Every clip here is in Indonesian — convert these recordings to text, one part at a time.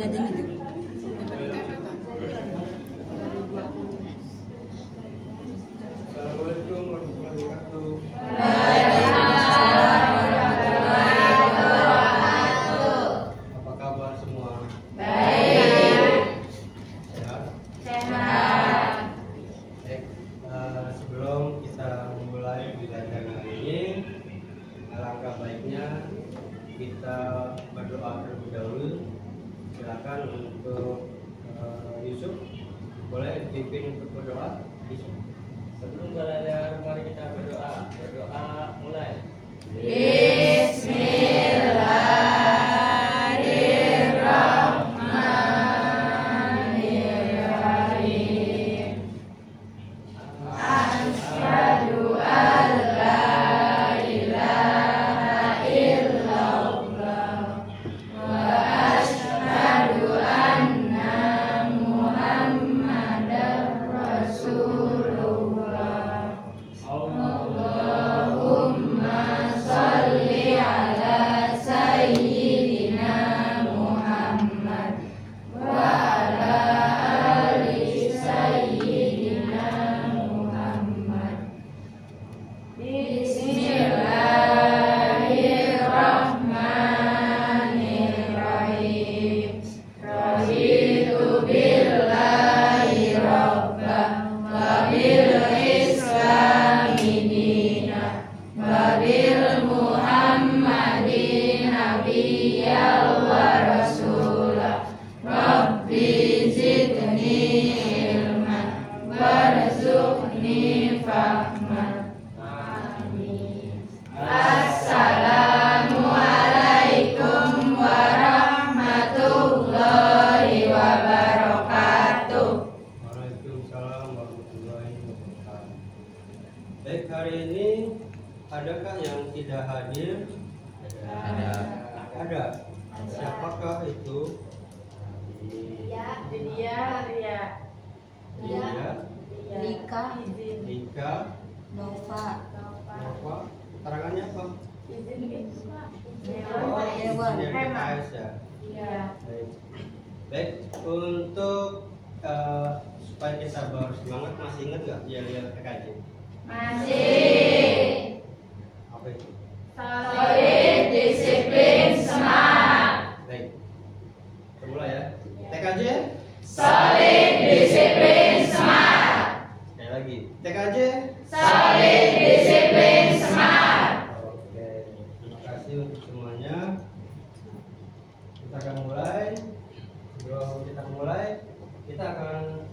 diladenin gitu. Assalamualaikum warahmatullahi wabarakatuh. Apa kabar semua? Baik. Sehat? Sehat. Baik. Sebelum kita memulai belajar hari ini, alangkah baiknya kita berdoa terlebih dahulu. Silakan untuk Yusuf, boleh dipimpin untuk berdoa. Yusuf. Sebelum belajar, mari kita berdoa. Berdoa mulai. Bismillahirrahmanirrahim. Asyhadu an la ilaha illallah wa asyhadu anna Muhammadar Rasulullah. Allahumma sholli ala sayyidina Muhammad wa ala ali sayyidina Muhammad. Bismillahirrahmanirrahim. Raditu billahi rabbah wa bil islami dina wa bil muhammadin nabiyyan wa rasulah. Rabbi zidni ilman warzuqni fahman. Amin. Assalamualaikum warahmatullahi wabarakatuh. Waalaikumsalam warahmatullahi wabarakatuh. Baik, hari ini adakah yang tidak hadir? Ada. Ada. Siapakah itu? Dia. Lika, Dika, Nova, Nova. Keterangannya apa? Dewan. Izin dari PKS ya. Iya. Baik. Baik, untuk supaya kita bersemangat, masih ingat nggak dia PKJ? Masih. Apa itu? Solid, disiplin, semangat. Baik. Semula ya. TKJ? Solid, disiplin, semangat. Sekali lagi. TKJ? Solid, disiplin, semangat. Oke. Terima kasih untuk semuanya. Kita akan mulai. Sebelum kita mulai, kita akan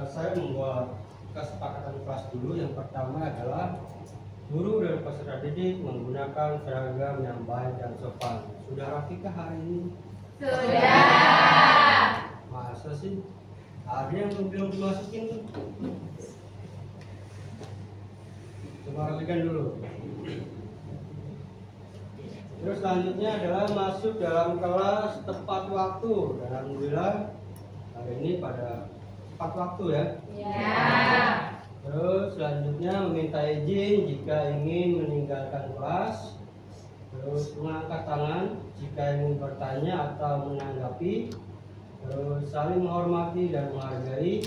saya membuat kesepakatan kelas dulu. Yang pertama adalah guru dan peserta didik menggunakan seragam yang baik dan sopan. Sudah rapikah hari ini? Sudah. Masa sih? Ada yang belum dimasukin tuh. Coba rapikan dulu. Terus selanjutnya adalah masuk dalam kelas tepat waktu. Dan alhamdulillah hari ini pada tepat waktu ya. Ya. Terus selanjutnya meminta izin jika ingin meninggalkan kelas. Terus mengangkat tangan jika ingin bertanya atau menanggapi. Terus saling menghormati dan menghargai.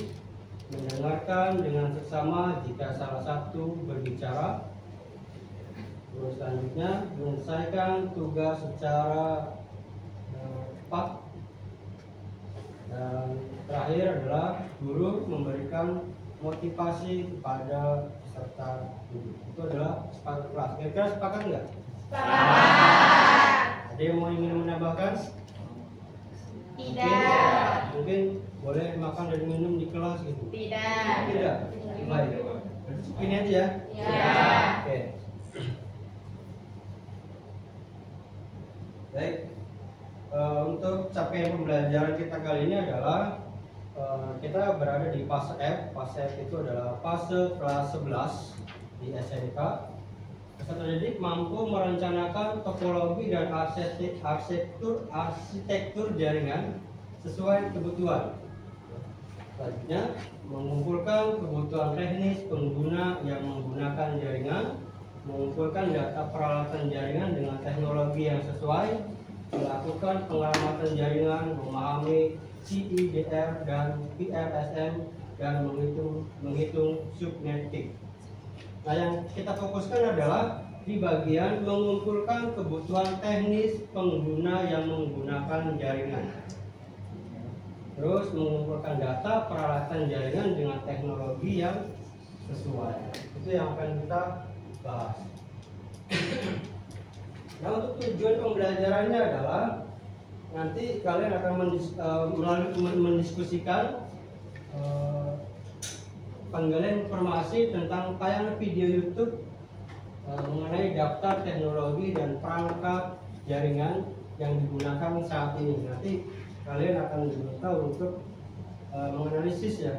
Mendengarkan dengan seksama jika salah satu berbicara. Terus selanjutnya menyelesaikan tugas secara cepat. Dan terakhir adalah guru memberikan motivasi kepada peserta didik. Itu adalah sepakat kelas. Kira-kira sepakat nggak? Sepakat. Ada yang mau ingin menambahkan? Tidak. Mungkin boleh makan dan minum di kelas gitu. Tidak. Tidak. Baik. Ini aja. Ya. Oke. Baik. Untuk capaian pembelajaran kita kali ini adalah kita berada di fase F. Fase F itu adalah fase kelas 11 di SMK. Peserta didik mampu merencanakan topologi dan arsitektur jaringan sesuai kebutuhan. Selanjutnya, mengumpulkan kebutuhan teknis pengguna yang menggunakan jaringan, mengumpulkan data peralatan jaringan dengan teknologi yang sesuai, melakukan pengamatan jaringan, memahami CIDR dan PRSM, dan menghitung subnetik. Nah, yang kita fokuskan adalah di bagian mengumpulkan kebutuhan teknis pengguna yang menggunakan jaringan. Terus mengumpulkan data peralatan jaringan dengan teknologi yang sesuai. Itu yang akan kita bahas. Nah, untuk tujuan pembelajarannya adalah nanti kalian akan mendiskusikan penggalian informasi tentang tayangan video YouTube mengenai daftar teknologi dan perangkat jaringan yang digunakan saat ini. Nanti kalian akan diminta untuk menganalisis ya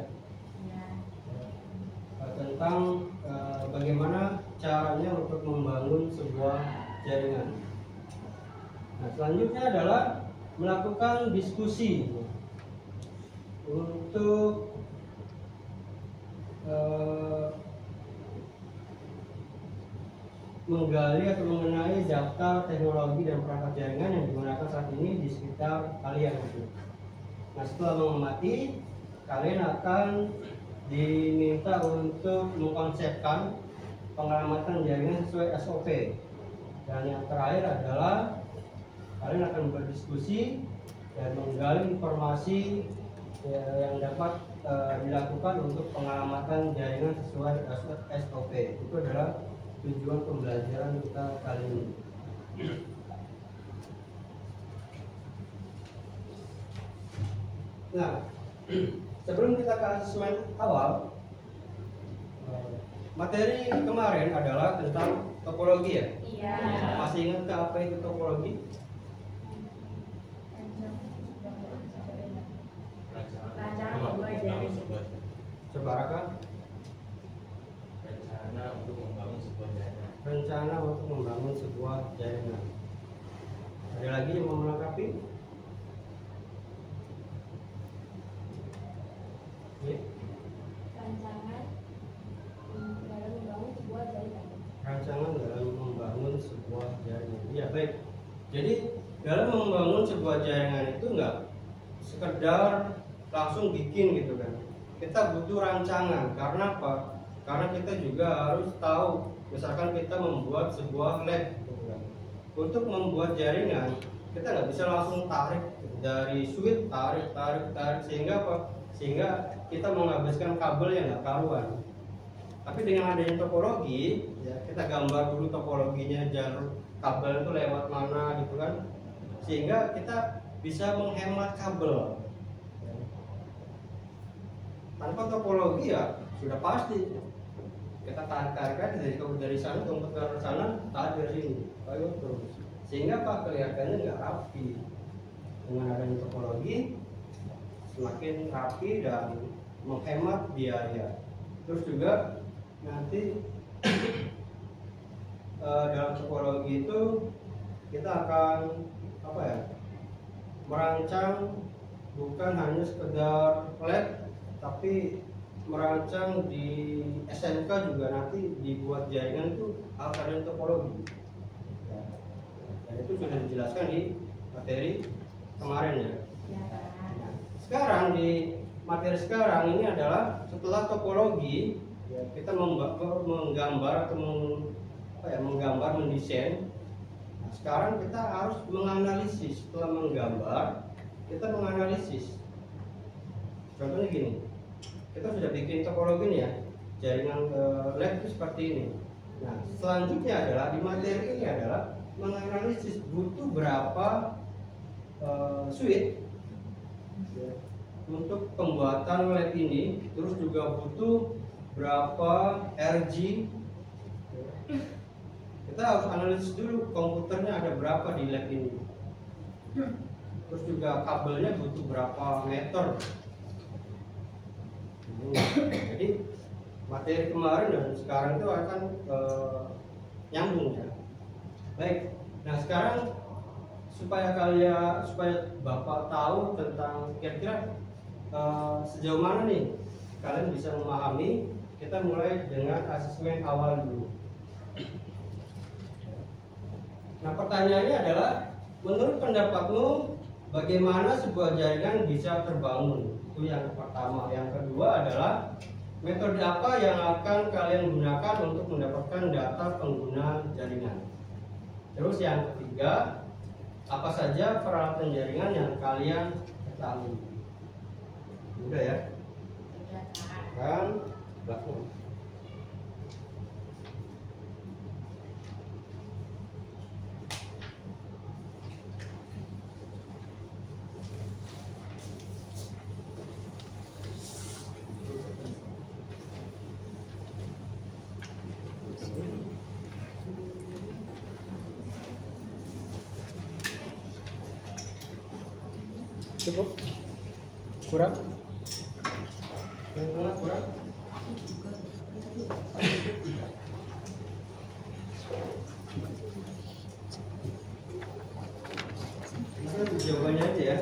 tentang bagaimana caranya untuk membangun sebuah jaringan. Nah, selanjutnya adalah melakukan diskusi untuk menggali atau mengenai daftar teknologi dan perangkat jaringan yang digunakan saat ini di sekitar kalian. Nah, setelah mengamati, kalian akan diminta untuk mengkonsepkan pengamatan jaringan sesuai SOP. Dan yang terakhir adalah kalian akan berdiskusi dan menggali informasi yang dapat dilakukan untuk pengamatan jaringan sesuai SOP. Itu adalah tujuan pembelajaran kita kali ini. Nah, sebelum kita ke asesmen awal, materi kemarin adalah tentang topologi ya? Iya. Masih ingat ke apa itu topologi? Rancangan sebuah jaringan. Coba Raka. Rencana untuk membangun sebuah jaringan. Rencana untuk membangun sebuah jaringan. Ada lagi yang mau melengkapi? Ya. Rancangan dalam membangun sebuah jaringan. Rancangan dalam membangun sebuah jaringan. Ya, baik. Jadi dalam membangun sebuah jaringan itu enggak sekedar langsung bikin gitu kan. Kita butuh rancangan. Karena apa? Karena kita juga harus tahu, misalkan kita membuat sebuah lab gitu kan. Untuk membuat jaringan, kita nggak bisa langsung tarik dari switch, tarik sehingga apa? Sehingga kita menghabiskan kabel yang nggak karuan. Tapi dengan adanya topologi, ya, kita gambar dulu topologinya, jalur kabel itu lewat mana gitu kan, sehingga kita bisa menghemat kabel. Tanpa topologi ya sudah pasti kita tarik dari sana ke sana, tarik dari sini, ayo terus. Sehingga apa, kelihatannya nggak rapi. Dengan adanya topologi semakin rapi dan menghemat biaya. Terus juga nanti dalam topologi itu kita akan apa ya, merancang bukan hanya sekedar lab, tapi merancang di SMK juga nanti dibuat jaringan itu harus ada topologi. Ya. Dan itu sudah dijelaskan di materi kemarin ya. Nah, sekarang di materi sekarang ini adalah setelah topologi, ya, kita menggambar atau menggambar, mendesain. Nah, sekarang kita harus menganalisis. Setelah menggambar, kita menganalisis. Contohnya gini, kita sudah bikin topologi nih ya, jaringan lab itu seperti ini. Nah, selanjutnya adalah di materi ini adalah menganalisis butuh berapa switch ya, untuk pembuatan lab ini, terus juga butuh berapa RG. Kita harus analisis dulu komputernya ada berapa di lab ini, terus juga kabelnya butuh berapa meter. Jadi materi kemarin dan sekarang itu akan nyambung ya. Baik. Nah, sekarang supaya Bapak tahu tentang kira-kira sejauh mana nih kalian bisa memahami, kita mulai dengan asesmen awal dulu. Nah, pertanyaannya adalah menurut pendapatmu bagaimana sebuah jaringan bisa terbangun? Itu yang pertama. Yang kedua adalah metode apa yang akan kalian gunakan untuk mendapatkan data pengguna jaringan? Terus yang ketiga, apa saja peralatan jaringan yang kalian ketahui? Udah ya? Udah, Kak. Kan belakang. Cukup? Kurang? Yang tengah kurang? Ini jawabannya aja ya.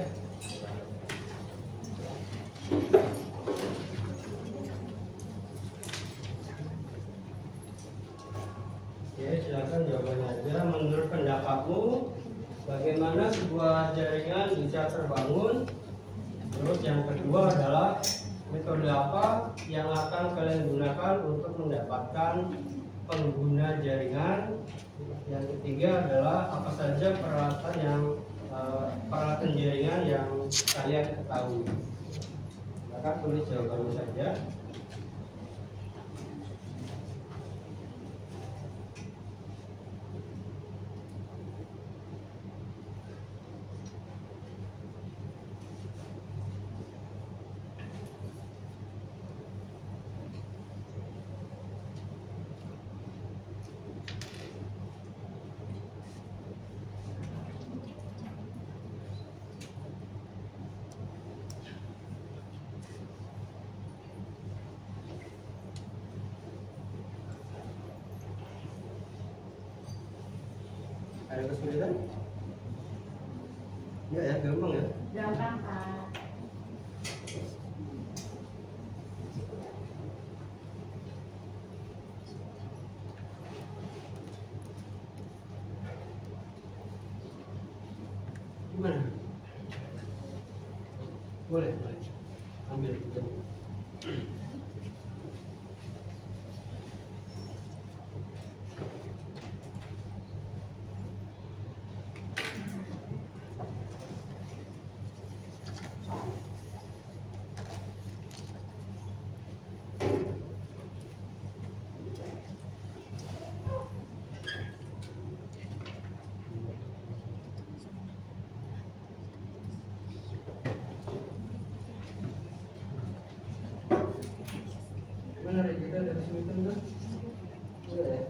Oke, silakan jawabannya aja. Menurut pendapatmu, bagaimana sebuah jaringan bisa terbangun? Terus yang kedua adalah metode apa yang akan kalian gunakan untuk mendapatkan pengguna jaringan? Yang ketiga adalah apa saja peralatan jaringan yang kalian ketahui? Silakan tulis jawabannya saja. Ada kesulitan? Ya, ya, gampang ya. Gampang, Kak. Gimana? Boleh, boleh. Ambil. Mana kita dari sini kan? Boleh ya?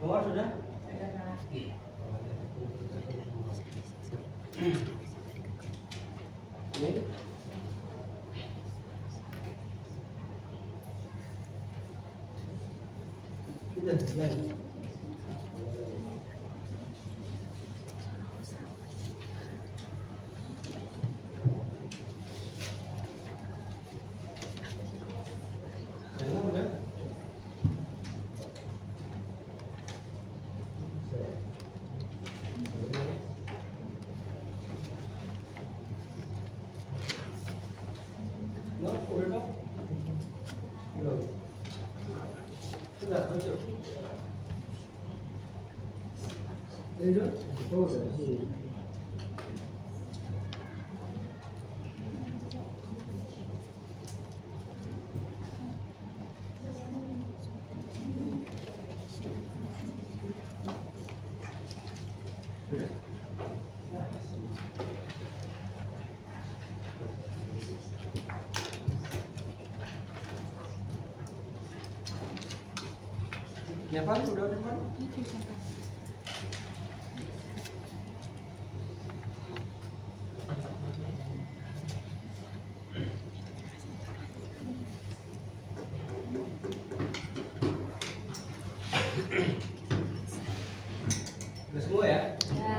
Nomor sudah? Udah, Kak. Ini. Sudah, sudah. Jangan udah. No, udah. Cuk. Ini Cuk. Oh, dari sini. Ya Pak, udah Pak. Udah semua ya? Ya.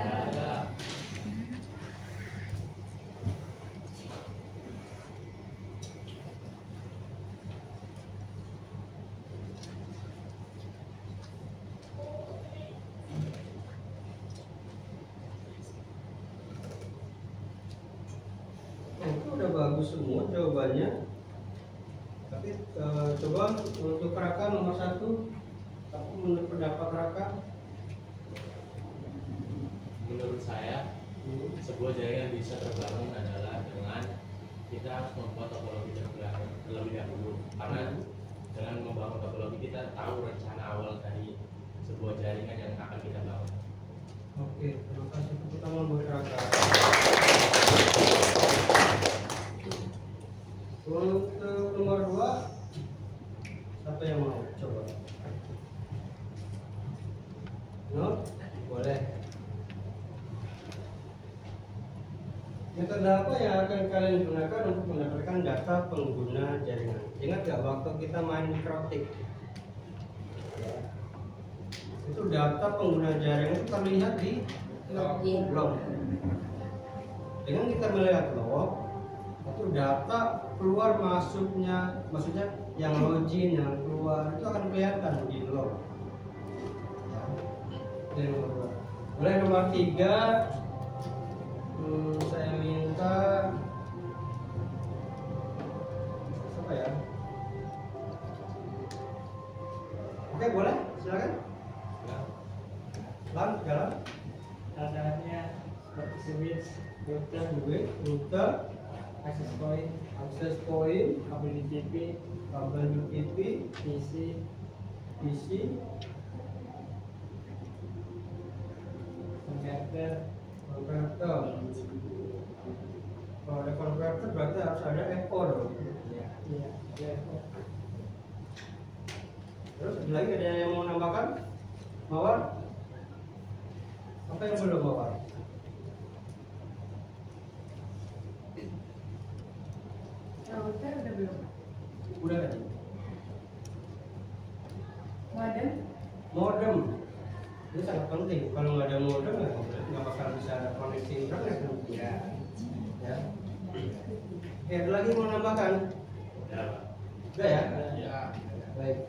Itu udah bagus semua jawabannya. Tapi coba untuk Raka nomor 1, aku menurut pendapat Raka. Menurut saya, sebuah jaringan bisa terbangun adalah dengan kita harus membuat topologi terlebih dahulu. Karena dengan membangun topologi kita tahu rencana awal dari sebuah jaringan yang akan kita bangun. Oke, terima kasih. Tepuk tangan buat Raka. Untuk nomor 2, siapa yang mau coba? No? Boleh. Metode apa yang akan kalian gunakan untuk mendapatkan data pengguna jaringan? Ingat gak waktu kita main mikrotik? Itu data pengguna jaringan itu terlihat di log. Dengan kita melihat log, itu data keluar masuknya, maksudnya yang login, yang keluar itu akan kelihatan di log. Ini nomor 2. Boleh nomor 3. Saya minta siapa ya? Oke, boleh, silakan. Lan, jalan. Tantangannya seperti switch, router, Rute, access point, akses point, kabel DTP, kabel UTP, PC, PC, converter. konverter. Kalau ada konverter berarti harus ada echo dong. Iya, Terus ada lagi ada yang mau nambahkan? Mawar? Apa yang belum Mawar? Router udah belum? Udah kan? Modem? Modem. Ini sangat penting. Kalau nggak ada modem nggak bakal bisa ada koneksi internet. Ya. Ya. Oke, ada lagi mau nambahkan? Udah ya? Ya. Baik.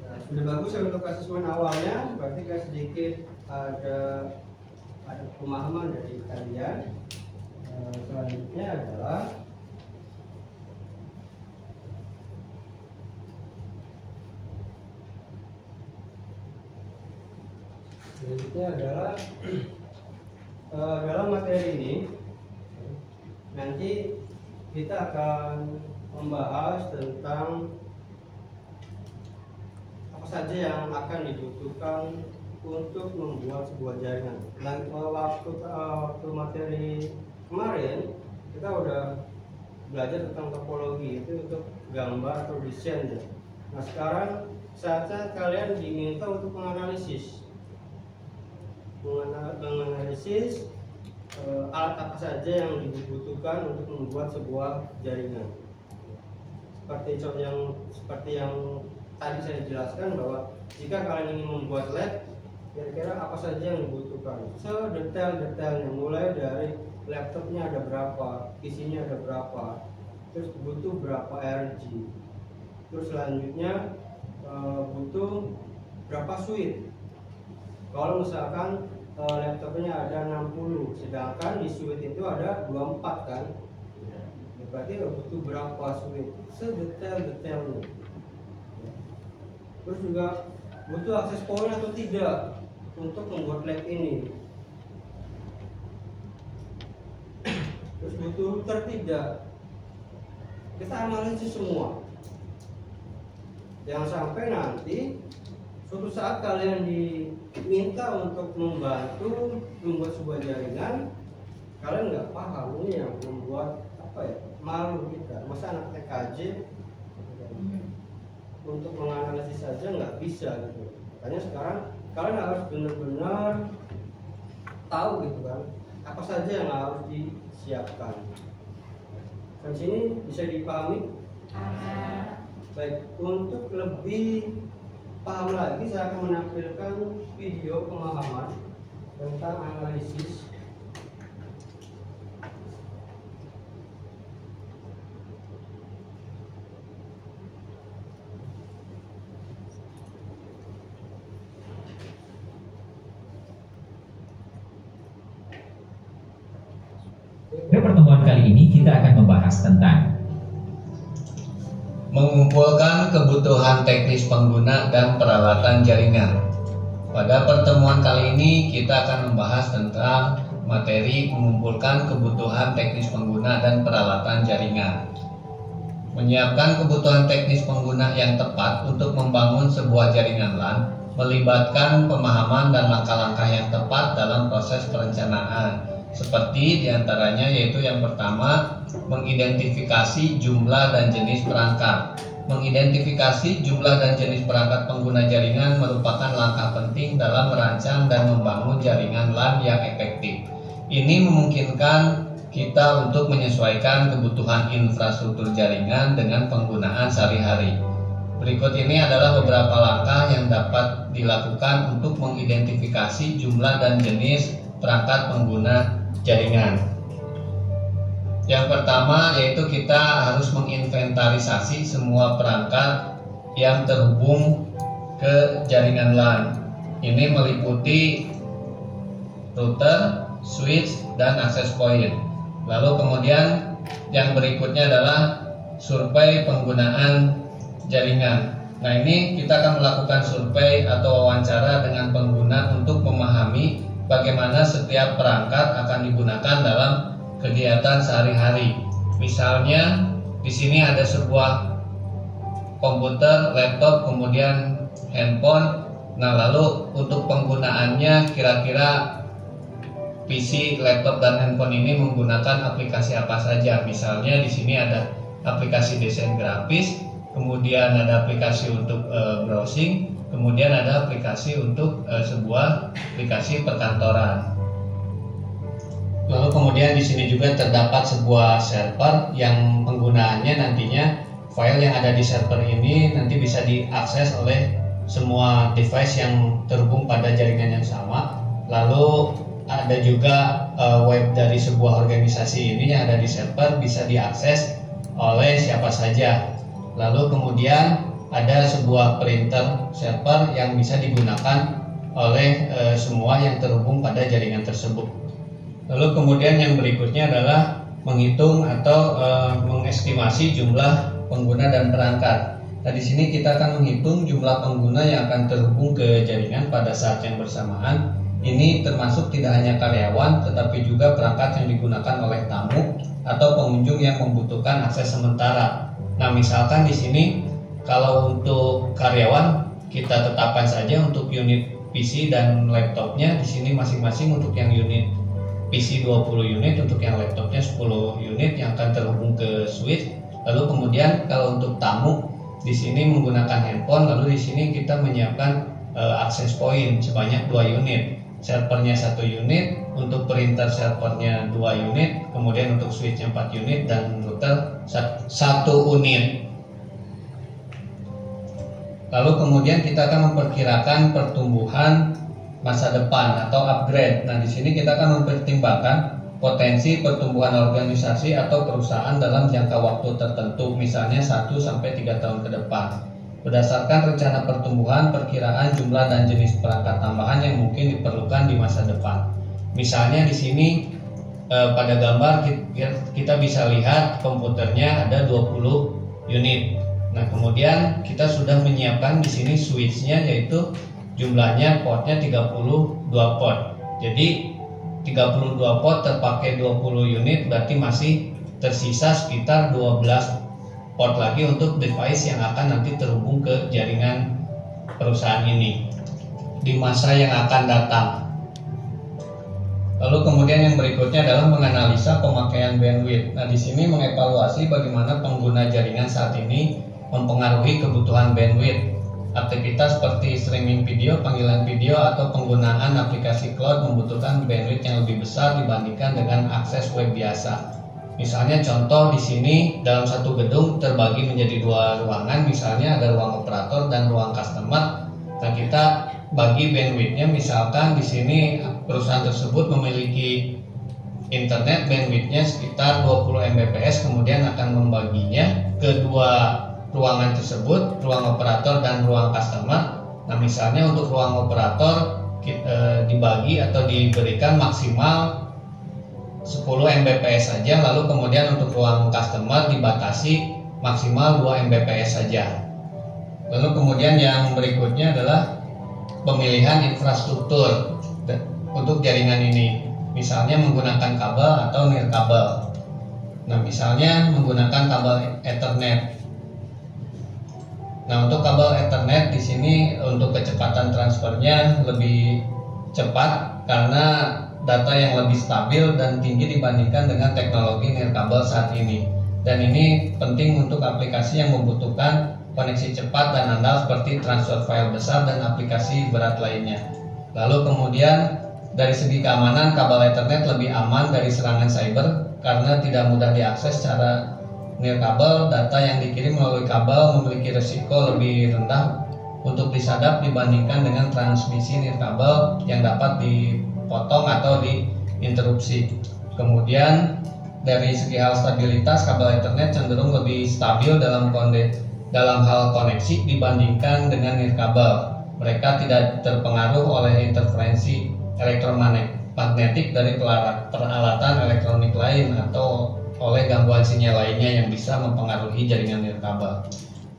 Nah, sudah bagus ya untuk asesmen awalnya. Berarti kan sedikit ada pemahaman dari kalian. Selanjutnya adalah dalam materi ini nanti kita akan membahas tentang apa saja yang akan dibutuhkan untuk membuat sebuah jaringan. Dan waktu materi kemarin kita udah belajar tentang topologi itu untuk gambar atau desain ya. Nah sekarang saatnya kalian diminta untuk menganalisis alat apa saja yang dibutuhkan untuk membuat sebuah jaringan. Seperti yang tadi saya jelaskan bahwa jika kalian ingin membuat lab, kira-kira apa saja yang dibutuhkan sedetail-detailnya, mulai dari laptopnya ada berapa, PC-nya ada berapa, terus butuh berapa RG, terus selanjutnya butuh berapa switch. Kalau misalkan laptopnya ada 60, sedangkan di switch itu ada 24 kan, berarti butuh berapa switch sedetail-detailnya. terus juga butuh akses point atau tidak untuk membuat lab ini, terus butuh router tidak. Kita analisis semua. Jangan sampai nanti suatu saat kalian diminta untuk membantu membuat sebuah jaringan, kalian nggak paham. Ini yang membuat malu kita. Masa anak TKJ untuk menganalisis saja nggak bisa gitu. Makanya sekarang kalian harus benar-benar tahu gitu kan, apa saja yang harus disiapkan. Dan sini bisa dipahami. Baik, untuk lebih paham lagi saya akan menampilkan video pemahaman tentang analisis. Pada pertemuan kali ini kita akan membahas tentang mengumpulkan kebutuhan teknis pengguna dan peralatan jaringan. Pada pertemuan kali ini kita akan membahas tentang materi mengumpulkan kebutuhan teknis pengguna dan peralatan jaringan. Menyiapkan kebutuhan teknis pengguna yang tepat untuk membangun sebuah jaringan LAN melibatkan pemahaman dan langkah-langkah yang tepat dalam proses perencanaan. Seperti diantaranya yaitu yang pertama, mengidentifikasi jumlah dan jenis perangkat. Mengidentifikasi jumlah dan jenis perangkat pengguna jaringan merupakan langkah penting dalam merancang dan membangun jaringan LAN yang efektif. Ini memungkinkan kita untuk menyesuaikan kebutuhan infrastruktur jaringan dengan penggunaan sehari-hari. Berikut ini adalah beberapa langkah yang dapat dilakukan untuk mengidentifikasi jumlah dan jenis perangkat pengguna jaringan. Yang pertama yaitu kita harus menginventarisasi semua perangkat yang terhubung ke jaringan LAN. Ini meliputi router, switch, dan access point. Lalu kemudian yang berikutnya adalah survei penggunaan jaringan. Nah, ini kita akan melakukan survei atau wawancara dengan pengguna untuk memahami bagaimana setiap perangkat akan digunakan dalam kegiatan sehari-hari. Misalnya di sini ada sebuah komputer, laptop, kemudian handphone. Nah, lalu untuk penggunaannya kira-kira PC, laptop, dan handphone ini menggunakan aplikasi apa saja. Misalnya di sini ada aplikasi desain grafis, kemudian ada aplikasi untuk browsing, kemudian ada aplikasi untuk sebuah aplikasi perkantoran. Lalu kemudian di sini juga terdapat sebuah server yang penggunaannya nantinya file yang ada di server ini nanti bisa diakses oleh semua device yang terhubung pada jaringan yang sama. Lalu ada juga web dari sebuah organisasi ini yang ada di server bisa diakses oleh siapa saja. Lalu kemudian ada sebuah printer server yang bisa digunakan oleh semua yang terhubung pada jaringan tersebut. Lalu kemudian yang berikutnya adalah menghitung atau mengestimasi jumlah pengguna dan perangkat. Nah, di sini kita akan menghitung jumlah pengguna yang akan terhubung ke jaringan pada saat yang bersamaan. Ini termasuk tidak hanya karyawan, tetapi juga perangkat yang digunakan oleh tamu atau pengunjung yang membutuhkan akses sementara. Nah, misalkan di sini kalau untuk karyawan kita tetapkan saja untuk unit PC dan laptopnya di sini masing-masing. Untuk yang unit PC 20 unit, untuk yang laptopnya 10 unit yang akan terhubung ke switch. Lalu kemudian kalau untuk tamu di sini menggunakan handphone, lalu di sini kita menyiapkan access point sebanyak 2 unit. Servernya 1 unit, untuk printer servernya 2 unit, kemudian untuk switchnya 4 unit dan router 1 unit. Lalu kemudian kita akan memperkirakan pertumbuhan masa depan atau upgrade. Nah, di sini kita akan mempertimbangkan potensi pertumbuhan organisasi atau perusahaan dalam jangka waktu tertentu, misalnya 1 sampai 3 tahun ke depan. Berdasarkan rencana pertumbuhan, perkiraan jumlah dan jenis perangkat tambahan yang mungkin diperlukan di masa depan. Misalnya di sini pada gambar kita bisa lihat komputernya ada 20 unit. Nah, kemudian kita sudah menyiapkan di sini switch-nya, yaitu jumlahnya portnya 32 port. Jadi 32 port terpakai 20 unit, berarti masih tersisa sekitar 12 port lagi untuk device yang akan nanti terhubung ke jaringan perusahaan ini di masa yang akan datang. Lalu kemudian yang berikutnya adalah menganalisa pemakaian bandwidth. Nah, di sini mengevaluasi bagaimana pengguna jaringan saat ini mempengaruhi kebutuhan bandwidth. Aktivitas seperti streaming video, panggilan video, atau penggunaan aplikasi cloud membutuhkan bandwidth yang lebih besar dibandingkan dengan akses web biasa. Misalnya contoh di sini dalam satu gedung terbagi menjadi 2 ruangan, misalnya ada ruang operator dan ruang customer. Nah, kita bagi bandwidthnya, misalkan di sini perusahaan tersebut memiliki internet bandwidthnya sekitar 20 Mbps, kemudian akan membaginya ke 2 ruangan tersebut, ruang operator dan ruang customer. Nah, misalnya untuk ruang operator dibagi atau diberikan maksimal 10 Mbps saja, lalu kemudian untuk ruang customer dibatasi maksimal 2 Mbps saja. Lalu kemudian yang berikutnya adalah pemilihan infrastruktur untuk jaringan ini, misalnya menggunakan kabel atau nirkabel. Nah, misalnya menggunakan kabel Ethernet. Nah, untuk kabel Ethernet di sini untuk kecepatan transfernya lebih cepat karena data yang lebih stabil dan tinggi dibandingkan dengan teknologi nirkabel saat ini. Dan ini penting untuk aplikasi yang membutuhkan koneksi cepat dan andal seperti transfer file besar dan aplikasi berat lainnya. Lalu kemudian dari segi keamanan, kabel Ethernet lebih aman dari serangan cyber karena tidak mudah diakses secara nirkabel. Data yang dikirim melalui kabel memiliki risiko lebih rendah untuk disadap dibandingkan dengan transmisi nirkabel yang dapat dipotong atau diinterupsi. Kemudian dari segi hal stabilitas, kabel Ethernet cenderung lebih stabil dalam hal koneksi dibandingkan dengan nirkabel. Mereka tidak terpengaruh oleh interferensi elektromagnetik dari peralatan elektronik lain atau oleh gangguan sinyal lainnya yang bisa mempengaruhi jaringan nirkabel.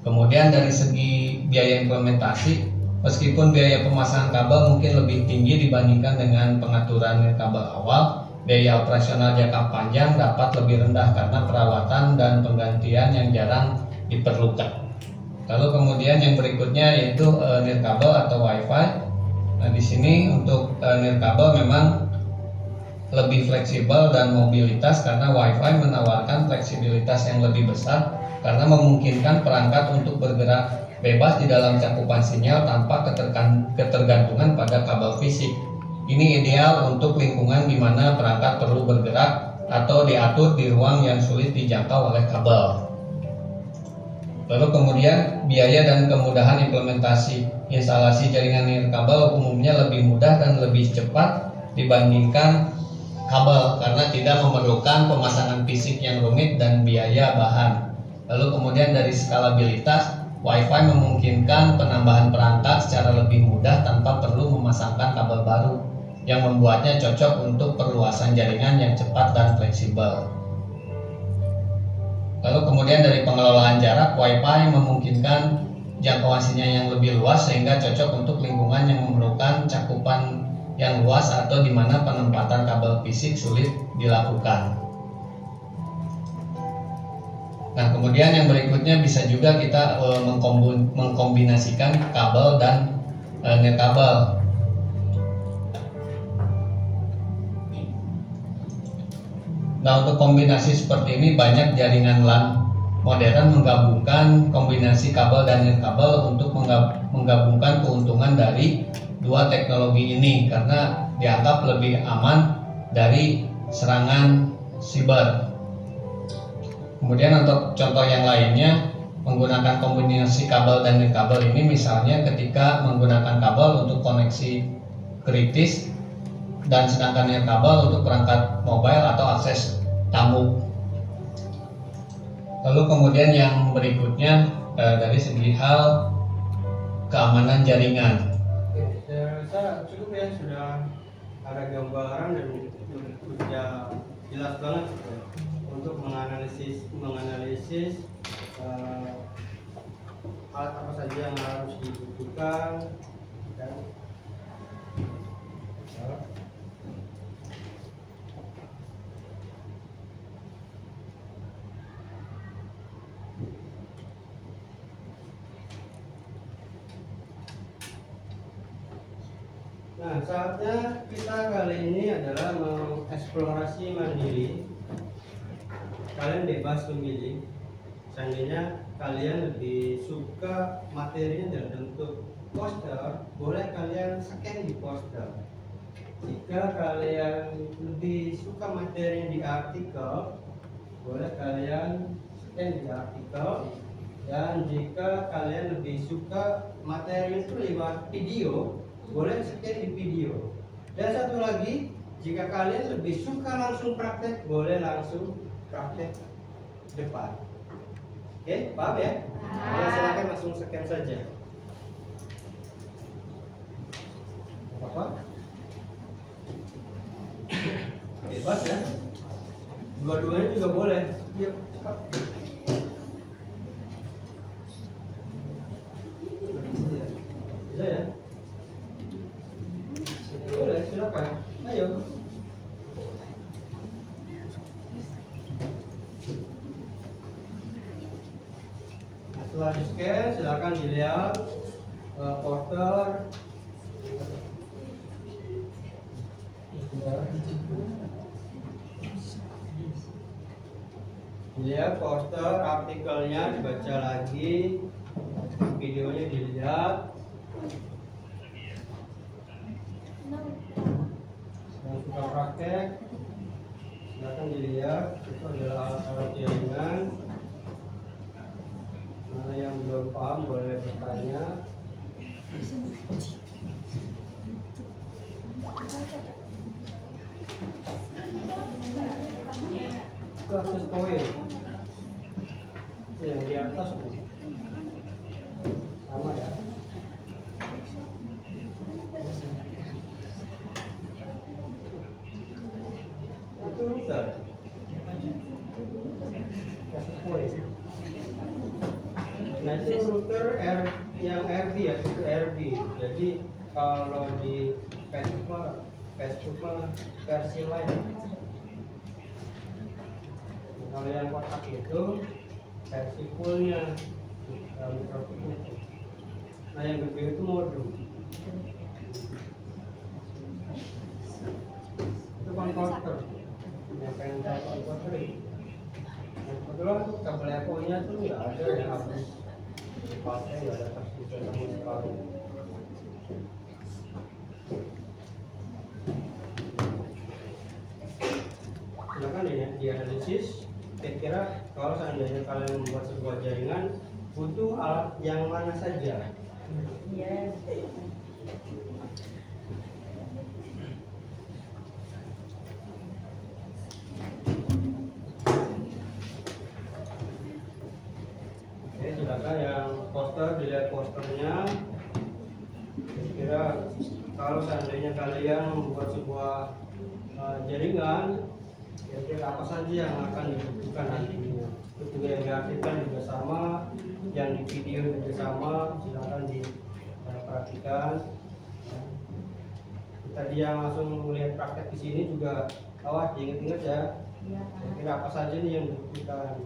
Kemudian dari segi biaya implementasi, meskipun biaya pemasangan kabel mungkin lebih tinggi dibandingkan dengan pengaturan nirkabel awal, biaya operasional jangka panjang dapat lebih rendah karena perawatan dan penggantian yang jarang diperlukan. Lalu kemudian yang berikutnya yaitu nirkabel atau WiFi. Nah, di sini untuk nirkabel memang lebih fleksibel dan mobilitas karena WiFi menawarkan fleksibilitas yang lebih besar karena memungkinkan perangkat untuk bergerak bebas di dalam cakupan sinyal tanpa ketergantungan pada kabel fisik. Ini ideal untuk lingkungan di mana perangkat perlu bergerak atau diatur di ruang yang sulit dijangkau oleh kabel. Lalu kemudian biaya dan kemudahan implementasi. Instalasi jaringan nirkabel umumnya lebih mudah dan lebih cepat dibandingkan kabel karena tidak memerlukan pemasangan fisik yang rumit dan biaya bahan. Lalu kemudian dari skalabilitas, WiFi memungkinkan penambahan perangkat secara lebih mudah tanpa perlu memasangkan kabel baru yang membuatnya cocok untuk perluasan jaringan yang cepat dan fleksibel. Lalu kemudian dari pengelolaan jarak, WiFi memungkinkan jangkauan sinyal yang lebih luas sehingga cocok untuk lingkungan yang memerlukan cakupan yang luas atau di mana penempatan kabel fisik sulit dilakukan. Nah, kemudian yang berikutnya bisa juga kita mengkombinasikan kabel dan nirkabel. Nah, untuk kombinasi seperti ini banyak jaringan LAN modern menggabungkan kombinasi kabel dan nirkabel untuk menggabungkan keuntungan dari dua teknologi ini karena dianggap lebih aman dari serangan siber. Kemudian untuk contoh yang lainnya, menggunakan kombinasi kabel dan nirkabel ini misalnya ketika menggunakan kabel untuk koneksi kritis dan sedangkan nirkabel untuk perangkat mobile atau akses tamu. Lalu kemudian yang berikutnya dari segi hal keamanan jaringan. Saya rasa cukup ya, sudah ada gambaran dan sudah jelas banget ya, untuk menganalisis alat apa saja yang harus dibutuhkan, kan? Ya. Nah, saatnya kita kali ini adalah mengeksplorasi mandiri. Kalian bebas memilih. Seandainya kalian lebih suka materinya dalam bentuk poster, boleh kalian scan di poster. Jika kalian lebih suka materinya di artikel, boleh kalian scan di artikel. Dan jika kalian lebih suka materi itu lewat video, boleh scan di video. Dan satu lagi, jika kalian lebih suka langsung praktek, boleh langsung praktek depan. Oke, paham ya? Ya, silakan langsung scan saja. Apa? Bebas ya. Dua-duanya juga boleh. Yuk, cepat. Bisa ya? Boleh, silakan. Ayo. Setelah di scan, silakan dilihat poster. Dilihat poster, artikelnya dibaca lagi, videonya dilihat. Yang suka praktek, silakan dilihat. Itu adalah alat-alat jaringan. Mana yang belum paham boleh bertanya. Itu akses poin. Itu yang di atas tuh. Sama ya. Itu router. Akses poin. Nah itu router yang RB ya, itu RB. Jadi kalau di Facebook versi lain. Kalau yang kotak itu versi fullnya mikrofon itu. Nah yang gede itu modul. Itu konverter. Yang pengen konverter ini. Kebetulan kabel Echo-nya tuh nggak ada yang habis dipakai, nggak ada tersisa sama sekali. Silakan dianalisis. Kira-kira kalau seandainya kalian membuat sebuah jaringan, butuh alat yang mana saja? Yes. Oke, silakan yang poster dilihat posternya. Kira-kira kalau seandainya kalian membuat sebuah jaringan, kira-kira apa saja yang akan dibutuhkan nantinya. Itu juga yang diartikan juga sama, yang di video juga sama. Silakan diperhatikan. Tadi yang langsung melihat praktek di sini juga awas diingat-ingat ya. Kira-kira apa saja nih yang dibutuhkan.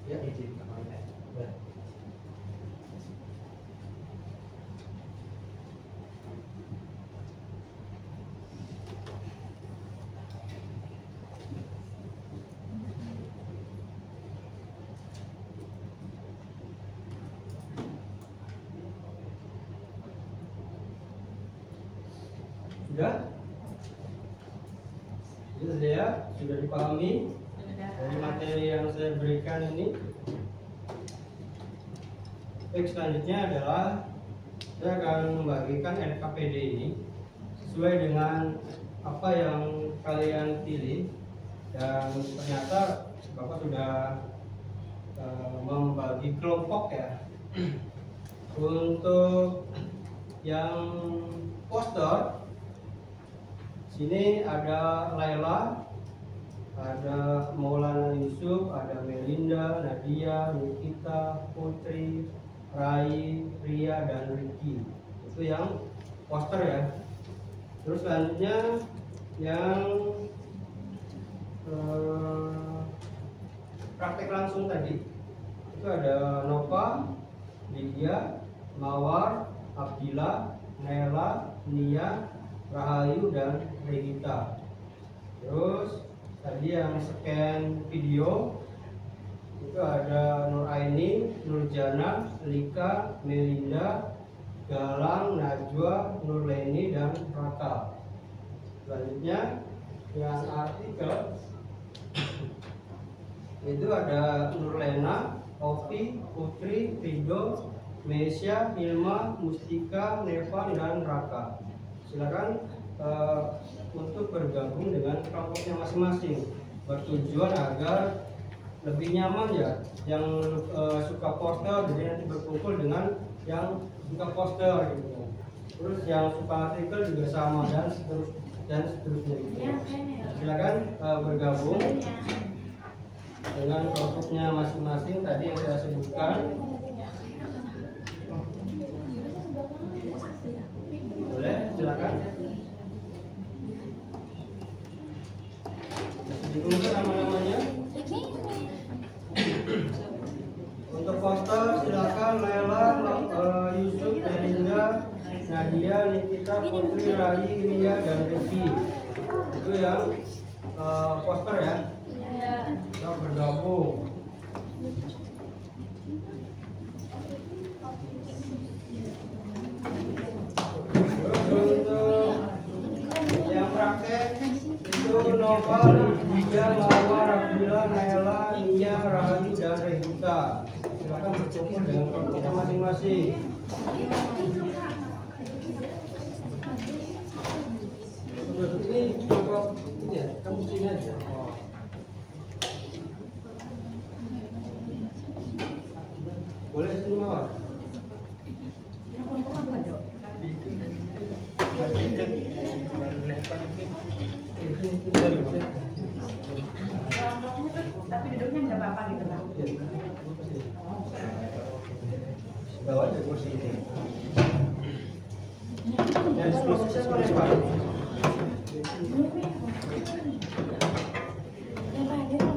Ya, izin namanya. Sudah? Sudah dipahami dari materi yang saya berikan ini. Baik, selanjutnya adalah saya akan membagikan NKPD ini sesuai dengan apa yang kalian pilih. Dan ternyata Bapak sudah membagi kelompok ya. Untuk yang poster sini ada Laila, ada Maulana Yusuf, ada Melinda, Nadia, Nikita, Putri, Rai, Ria, dan Ricky. Itu yang poster ya. Terus selanjutnya yang praktek langsung tadi itu ada Nova, Lydia, Mawar, Abdillah, Nela, Nia, Rahayu, dan Regita. Terus tadi yang scan video itu ada Nur Aini, Nurjana, Lika, Melinda, Galang, Najwa, Nurleni, dan Raka. Selanjutnya yang artikel itu ada Nurlena, Ovi, Putri, Rido, Mesya, Hilma, Mustika, Nevan, dan Raka. Silakan untuk bergabung dengan kelompoknya masing-masing, bertujuan agar lebih nyaman ya. Yang suka poster jadi nanti berkumpul dengan yang suka poster gitu. Terus yang suka artikel juga sama dan seterusnya gitu. Silakan bergabung dengan kelompoknya masing-masing tadi yang saya sebutkan. Boleh, silakan. Dikumpulkan nama-namanya. Untuk poster silakan Lela, Yusuf, Melinda, Nadia, Nikita, Putri, Rai, Ria, dan Ricky. Itu yang poster ya. Kita bergabung. Untuk yang praktek itu Nova, Lydia, Mawar, Abdillah, Nela, Nia, Rahayu, dan Regita. Silakan berkumpul dengan kelompok kita masing-masing. Ini kelompok ini ya, kamu sini aja. Boleh sini Mawar. Tapi duduknya nggak apa-apa gitu lah. Bawa aja kursi ini. Yang eksklusif mana Pak?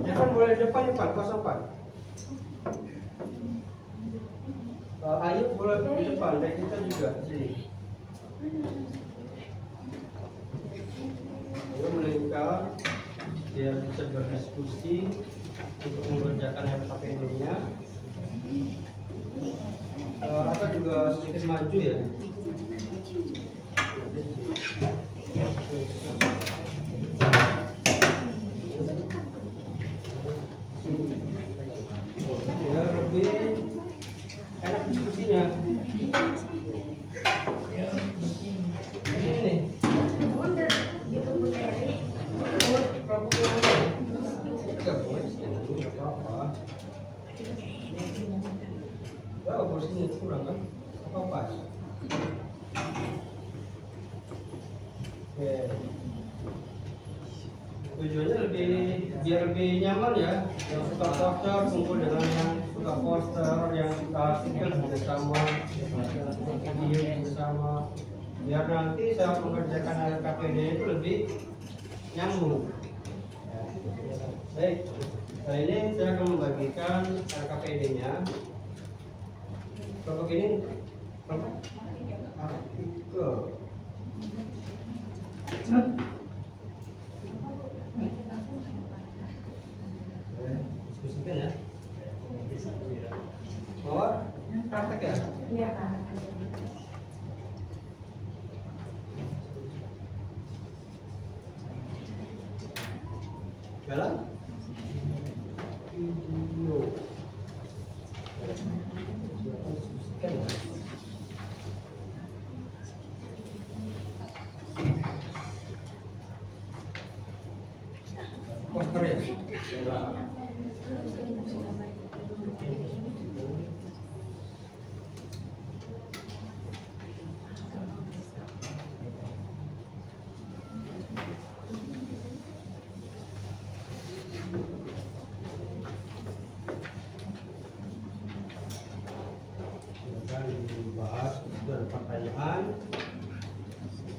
Ya kan boleh depan nih Pak, 04. Ayo boleh di depan, dan kita juga sini. Ayo melingkar biar bisa berdiskusi untuk mengerjakan LKPD-nya. Raka juga sedikit maju ya. Ya lebih enak diskusinya. Ini. Porsinya kurang kan? Apa pas? Oke. Tujuannya biar lebih nyaman ya. Yang suka poster kumpul dengan yang suka poster, yang suka artikel bersama, video bersama. Biar nanti saat mengerjakan LKPD itu lebih nyambung. Baik. Kali ini saya akan membagikan LKPD-nya. Kelompok ini artikel. Diskusikan ya. Mawar, praktek ya? Iya Pak. Jalan? Video. Poster ya?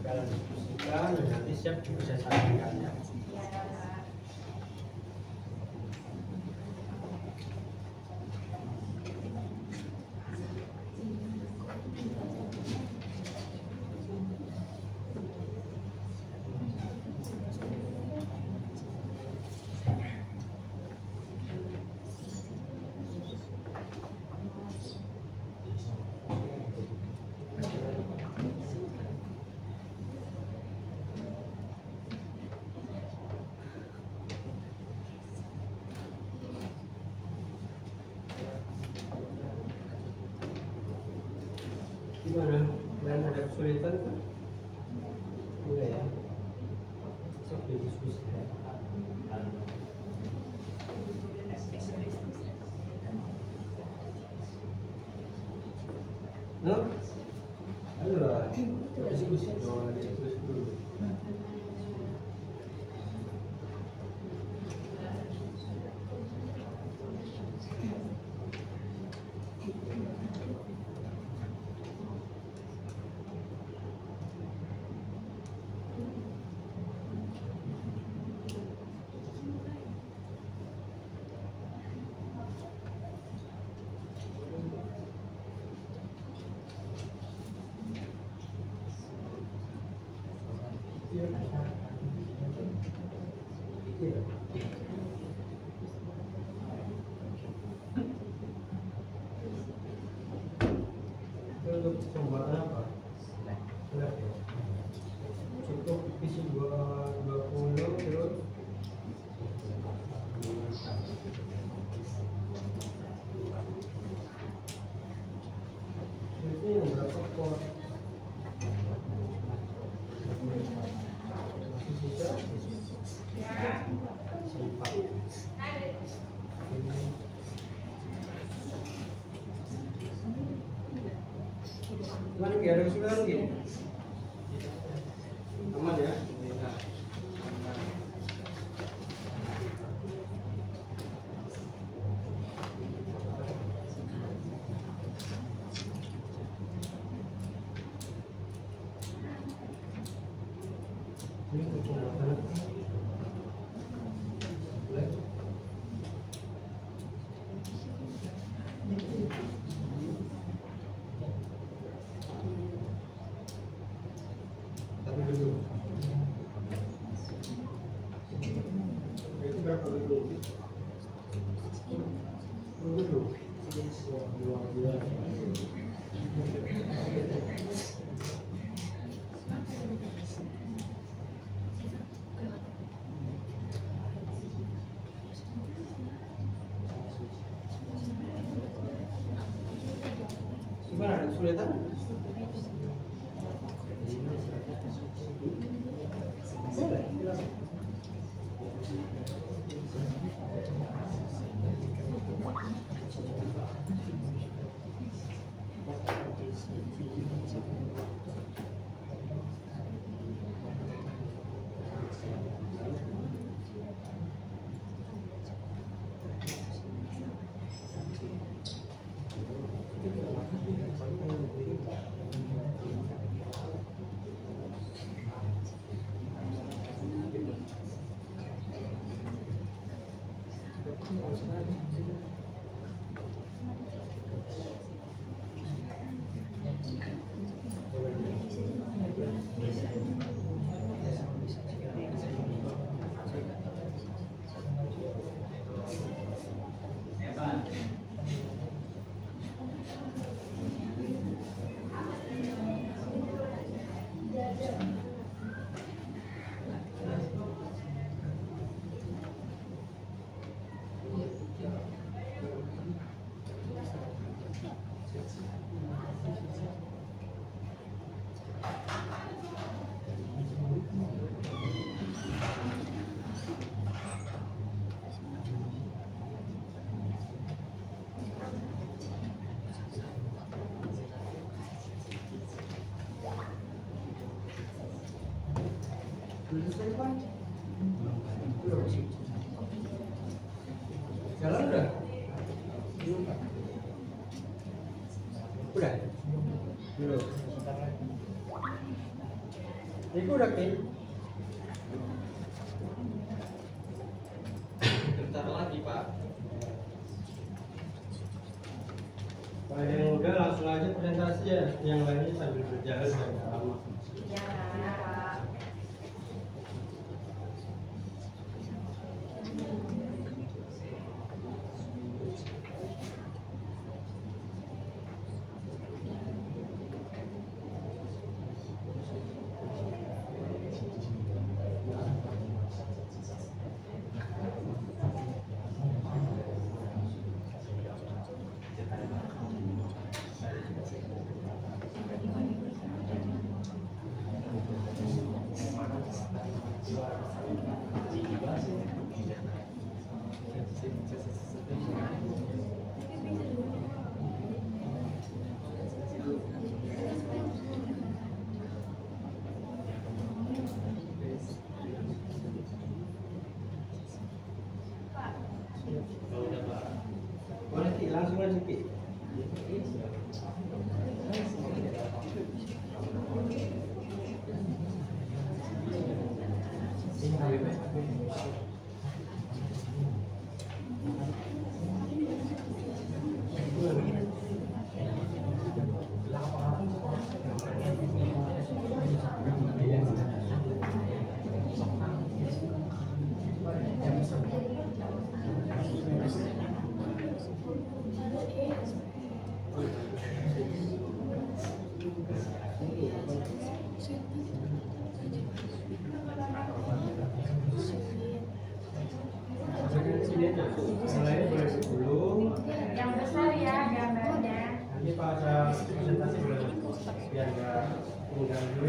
kalian diskusikan dan nanti siap bisa sampaikannya. Gimana? Kalian ada kesulitan kan? Enggak ya? Sok didiskusi. No? Ayo lah, diskusi dong, diskusi dulu. Untuk pembuatan apa? Cukup isi 20 terus ini yang berapa pot? Masih sisa? Simpan. Gimana Ki? Ada kesulitan Ki? Aman ya? Ini pembuatan apa? Boleh? Tapi dulu. Itu berapa dulu? Dulu. Gimana, ada kesulitan? Boleh, silakan. Jalan udah? Udah? Belum. Itu udah Ki. Bentar lagi Pak. Kalau ada yang udah langsung aja presentasi ya, yang lainnya sambil berjalan jangan lama. Iya, Kak. Kalau udah Pak. Boleh Ki, langsung aja Ki. Mulai boleh dulu. Yang besar ya gambarnya. Nanti pas presentasi boleh biar nggak mengganggu.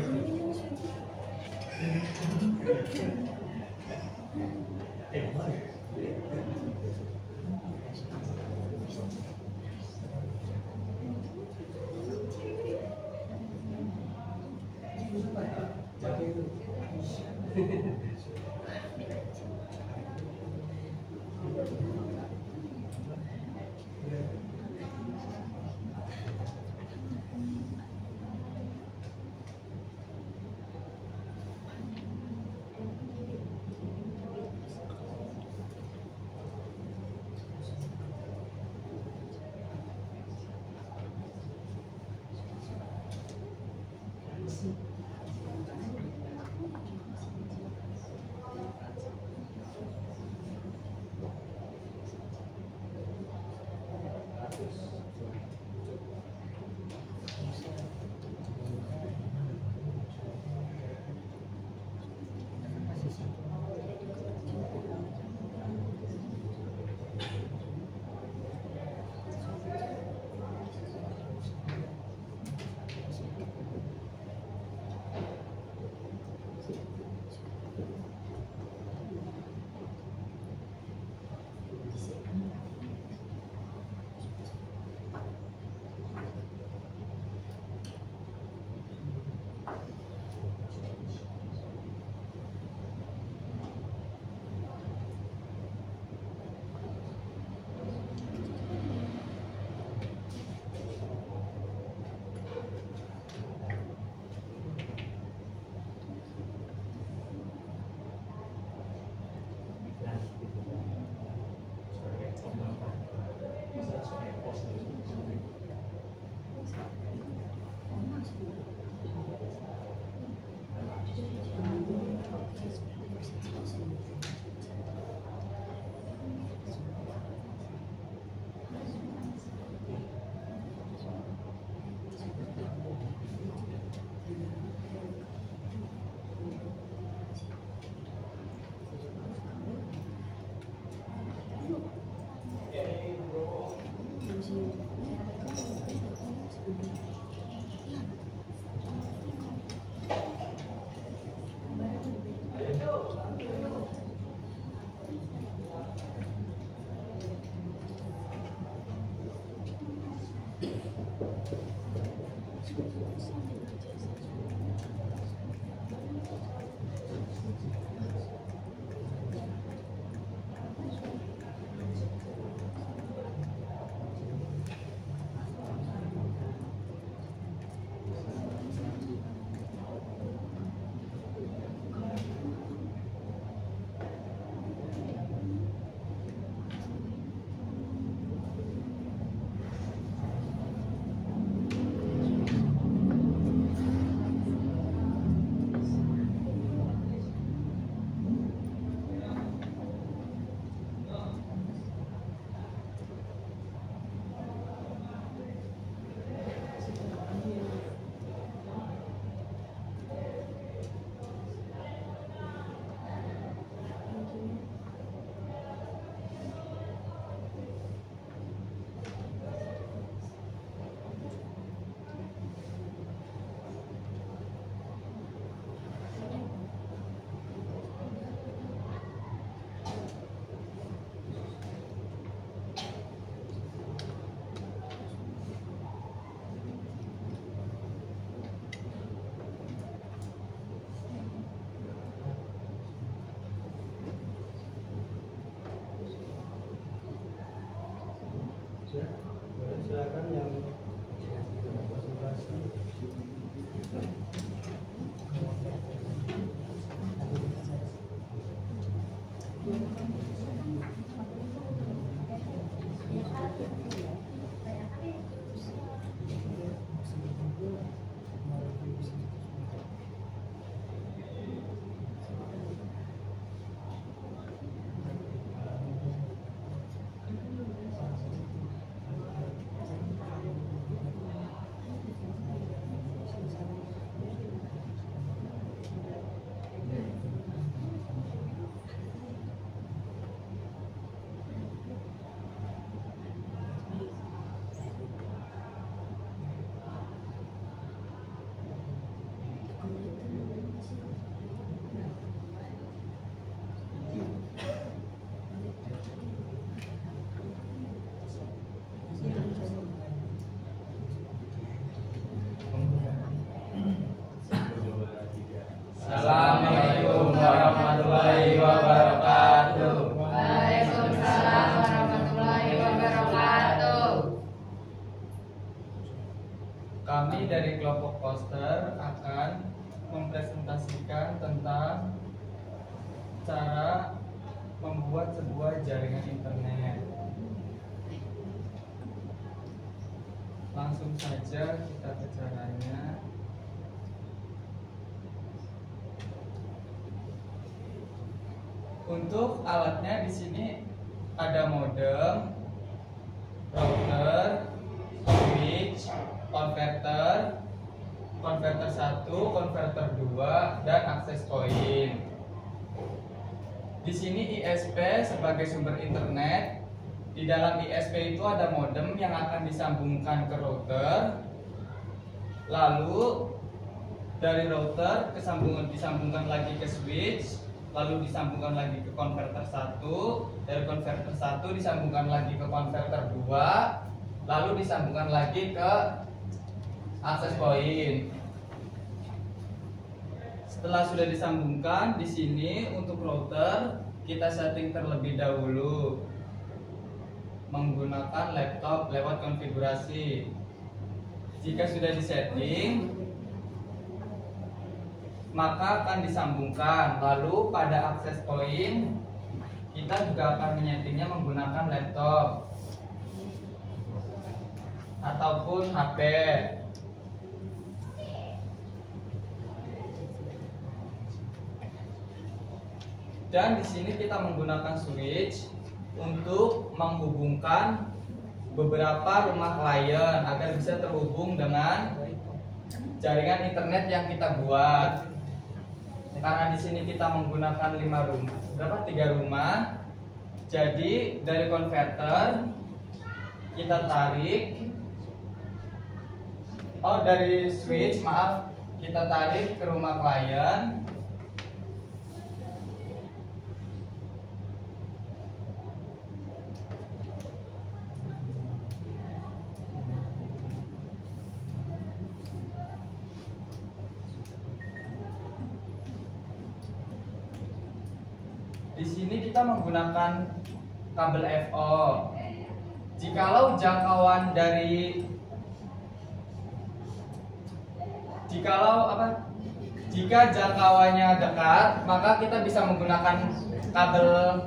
poster akan mempresentasikan tentang cara membuat sebuah jaringan internet. Langsung saja kita ke caranya. Untuk alatnya di sini ada modem, router, switch, konverter 1, konverter 2, dan akses point. Di sini ISP sebagai sumber internet. Di dalam ISP itu ada modem yang akan disambungkan ke router. Lalu dari router disambungkan lagi ke switch, lalu disambungkan lagi ke konverter 1, dari konverter 1 disambungkan lagi ke konverter 2, lalu disambungkan lagi ke akses point. Setelah sudah disambungkan, di sini untuk router kita setting terlebih dahulu menggunakan laptop lewat konfigurasi. Jika sudah disetting, maka akan disambungkan. Lalu pada akses point kita juga akan menyetingnya menggunakan laptop ataupun HP. Dan di sini kita menggunakan switch untuk menghubungkan beberapa rumah klien agar bisa terhubung dengan jaringan internet yang kita buat. Karena di sini kita menggunakan 3 rumah. Jadi dari konverter kita tarik, dari switch kita tarik ke rumah klien. Di sini kita menggunakan kabel FO. Jika jangkauannya dekat, maka kita bisa menggunakan kabel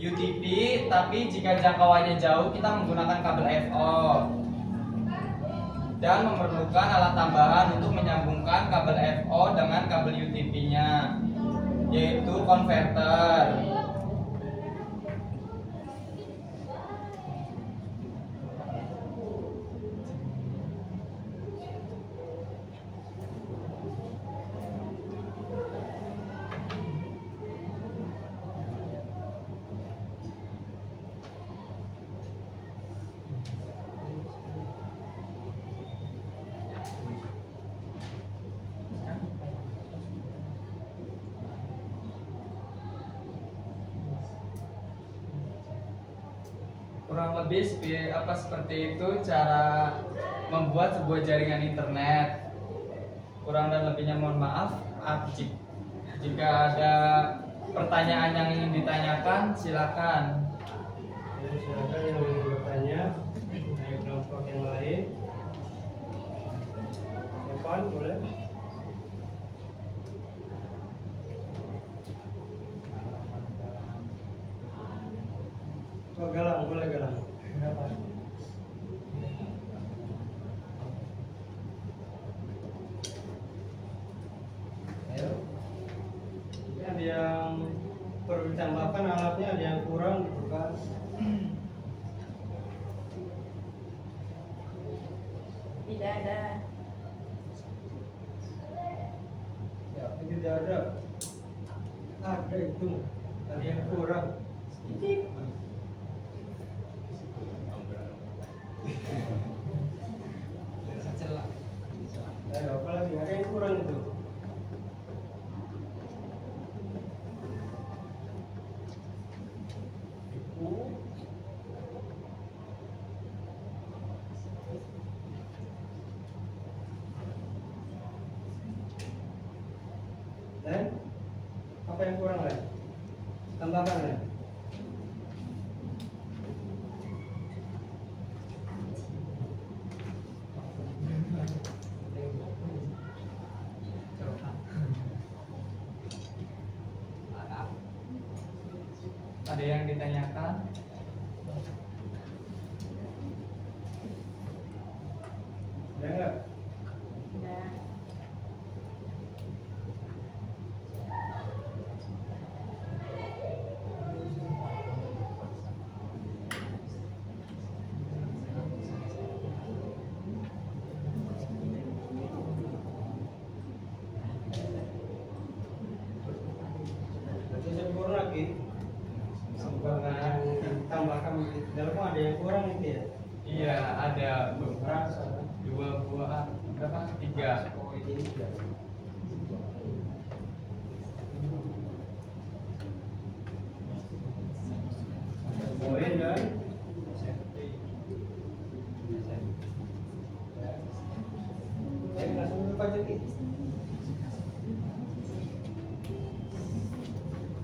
UTP, tapi jika jangkauannya jauh kita menggunakan kabel FO. Dan memerlukan alat tambahan untuk menyambungkan kabel FO dengan kabel UTP-nya, yaitu konverter. Kurang lebih seperti itu cara membuat sebuah jaringan internet. Kurang dan lebihnya mohon maaf. Jika ada pertanyaan yang ingin ditanyakan, silakan. Silakan yang ingin bertanya. Ayo kelompok yang lain. Evan, boleh? Galang, boleh Galang. Berapa? Ayo. Ada yang perlu ditambahkan alatnya, ada yang kurang gitu kan? Tidak ada. Ya, tidak ada. Ada itu. Ada yang kurang. Sedikit. Ayo, apa lagi? Ada yang kurang itu. Dan apa yang kurang lagi? Tambahkan lagi. Ada yang ditanyakan? Ada nggak? Udah. Nanti sempurna lagi. Sempurna yang ditambahkan di dalam ada yang kurang itu ya. Iya, ada dua buah, berapa? 3. Oh ini juga. Poin dan langsung lupa jadi.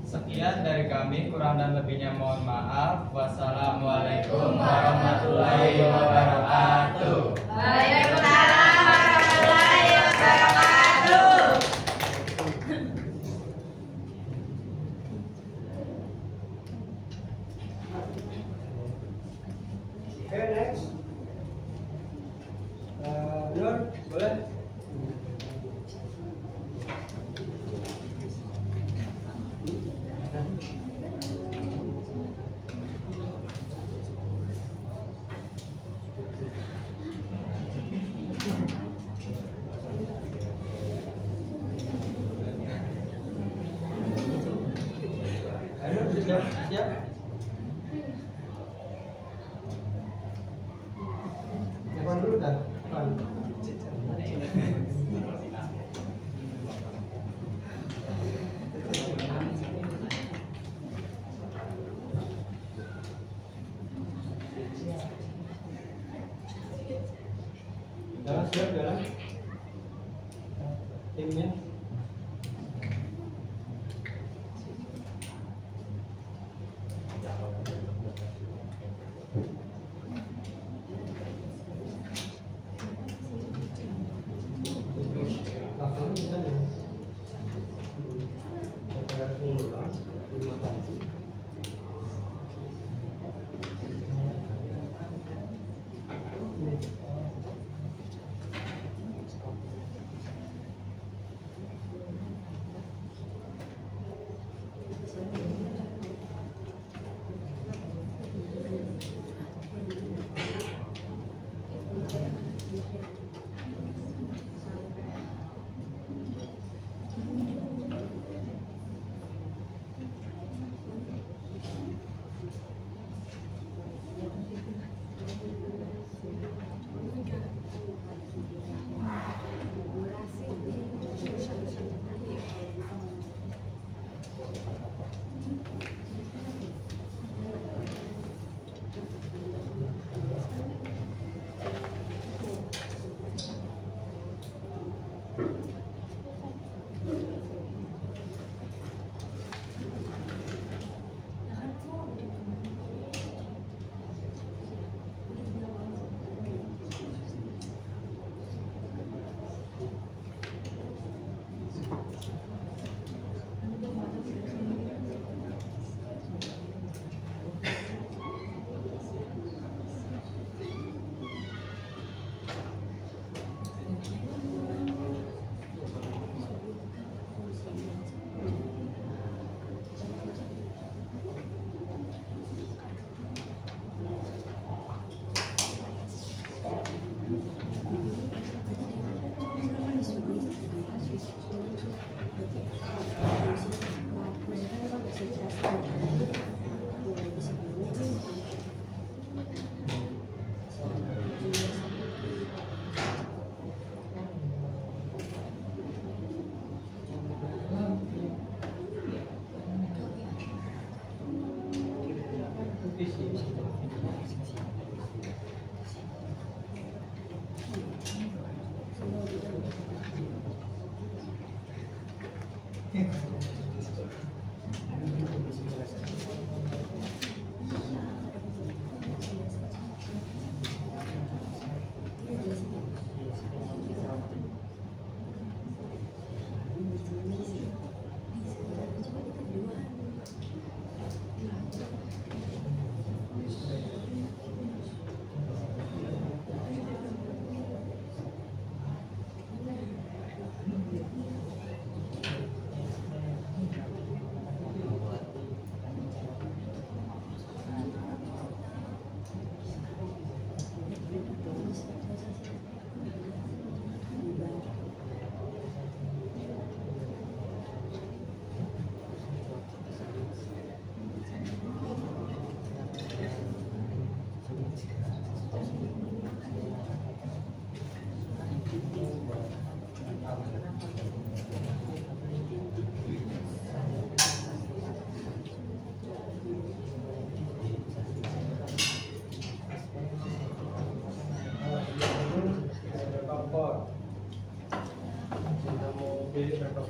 Sekian dari kami, kurang dan lebihnya mohon maaf. Wassalamualaikum warahmatullahi wabarakatuh. Waalaikumsalam warahmatullahi wabarakatuh. Oke, next. Nur, boleh? Ayo, siap, siap. Depan dulu kan? Depan. Jalan siap jalan. Timnya. Langsung bisa nih. Kita tunggu lah. 5 tahun.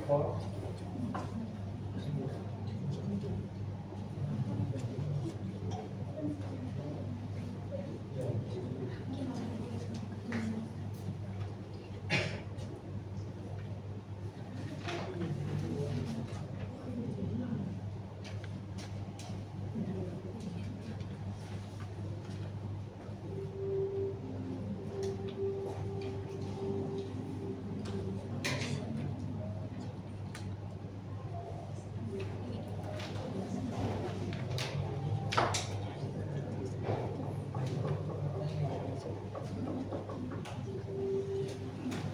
kelompok.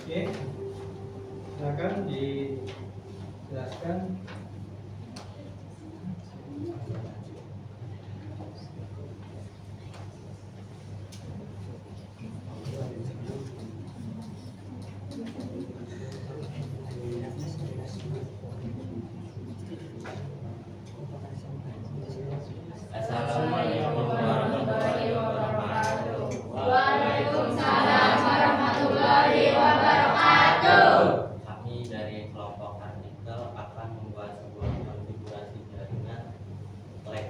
Oke, silakan dijelaskan. Assalamualaikum warahmatullahi wabarakatuh. Waalaikumsalam warahmatullahi wabarakatuh. Kami dari kelompok artikel akan membuat sebuah konfigurasi jaringan flag.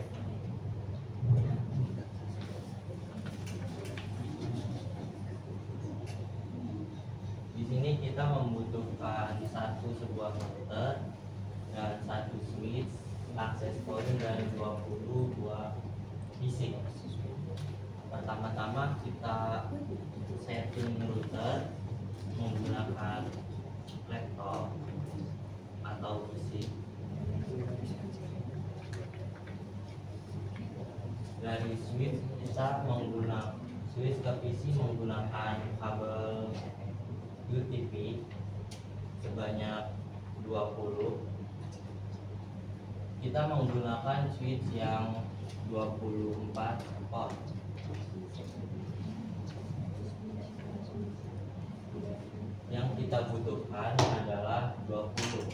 Di sini kita membutuhkan sebuah router dan satu switch, akses point dari 22 PC. Pertama-tama kita setting router menggunakan laptop atau PC. Dari switch kita menggunakan switch ke PC menggunakan kabel UTP sebanyak 20. Kita menggunakan switch yang 24 port. Yang kita butuhkan adalah 20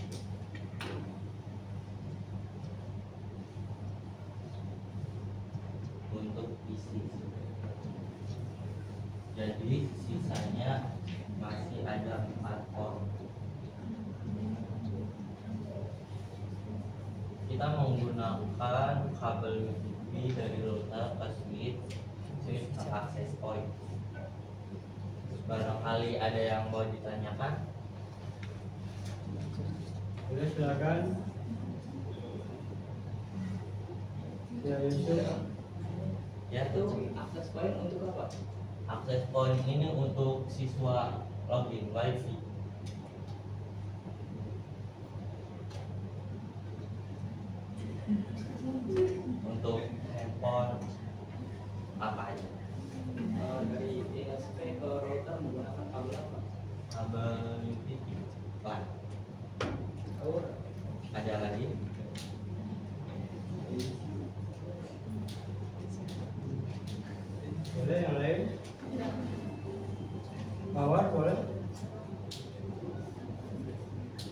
untuk isi. Jadi sisanya masih ada 4 port. Kita menggunakan kabel USB dari router ke switch ke access point. Barangkali ada yang mau ditanyakan? Boleh, silakan. Ya, Yusuf. Ya tuh, Akses point untuk apa? akses point ini untuk siswa login wifi. Untuk handphone apa aja? Dari ISP ke router menggunakan kabel apa? Kabel UTP. LAN. Ada lagi? Boleh yang lain? Mawar boleh?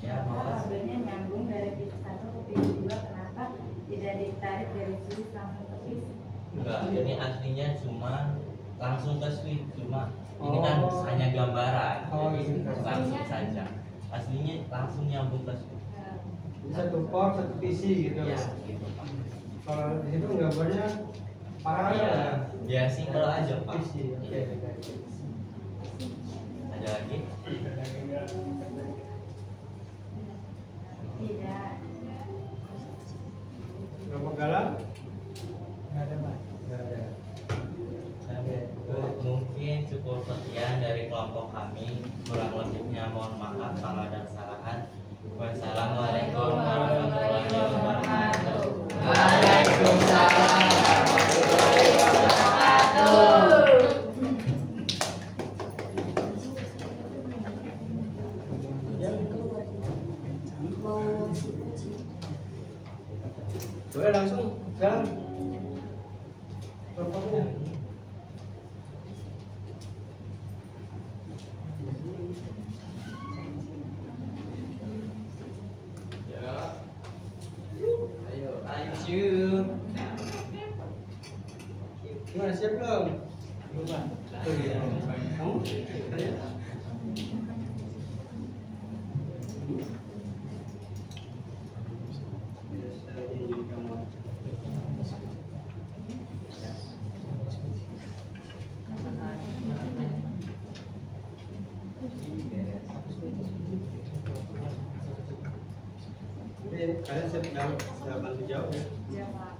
Ya, mau. Kabelnya nyambung dari pin 1 ke pin 2, kenapa tidak ditarik dari switch langsung ke pin? Enggak, ini aslinya cuma langsung ke switch, cuma ini kan Oh. hanya gambaran, Oh, jadi gitu. langsung saja. Aslinya langsung nyambung ke switch. Jadi satu port, satu PC gitu. Ya, gitu Pak. Kalau di situ gambarnya paralel Iya, ya. biar simpel aja Pak. PC. Oke. Iya. Ada lagi? Tidak. Kelompok galang? Nggak ada, Pak. Nggak ada. Mungkin cukup sekian dari kelompok kami. Kurang lebihnya mohon maaf salah dan kesalahan. Wassalamualaikum warahmatullahi wabarakatuh. Waalaikumsalam warahmatullahi wabarakatuh. Boleh langsung galang. Kelompoknya. Ya. Ayo, lanjut. Gimana, siap belum? Belum, Pak. Oh, iya. Kamu? Tanya. Kalian siap bantu jawab ya? Ya Pak.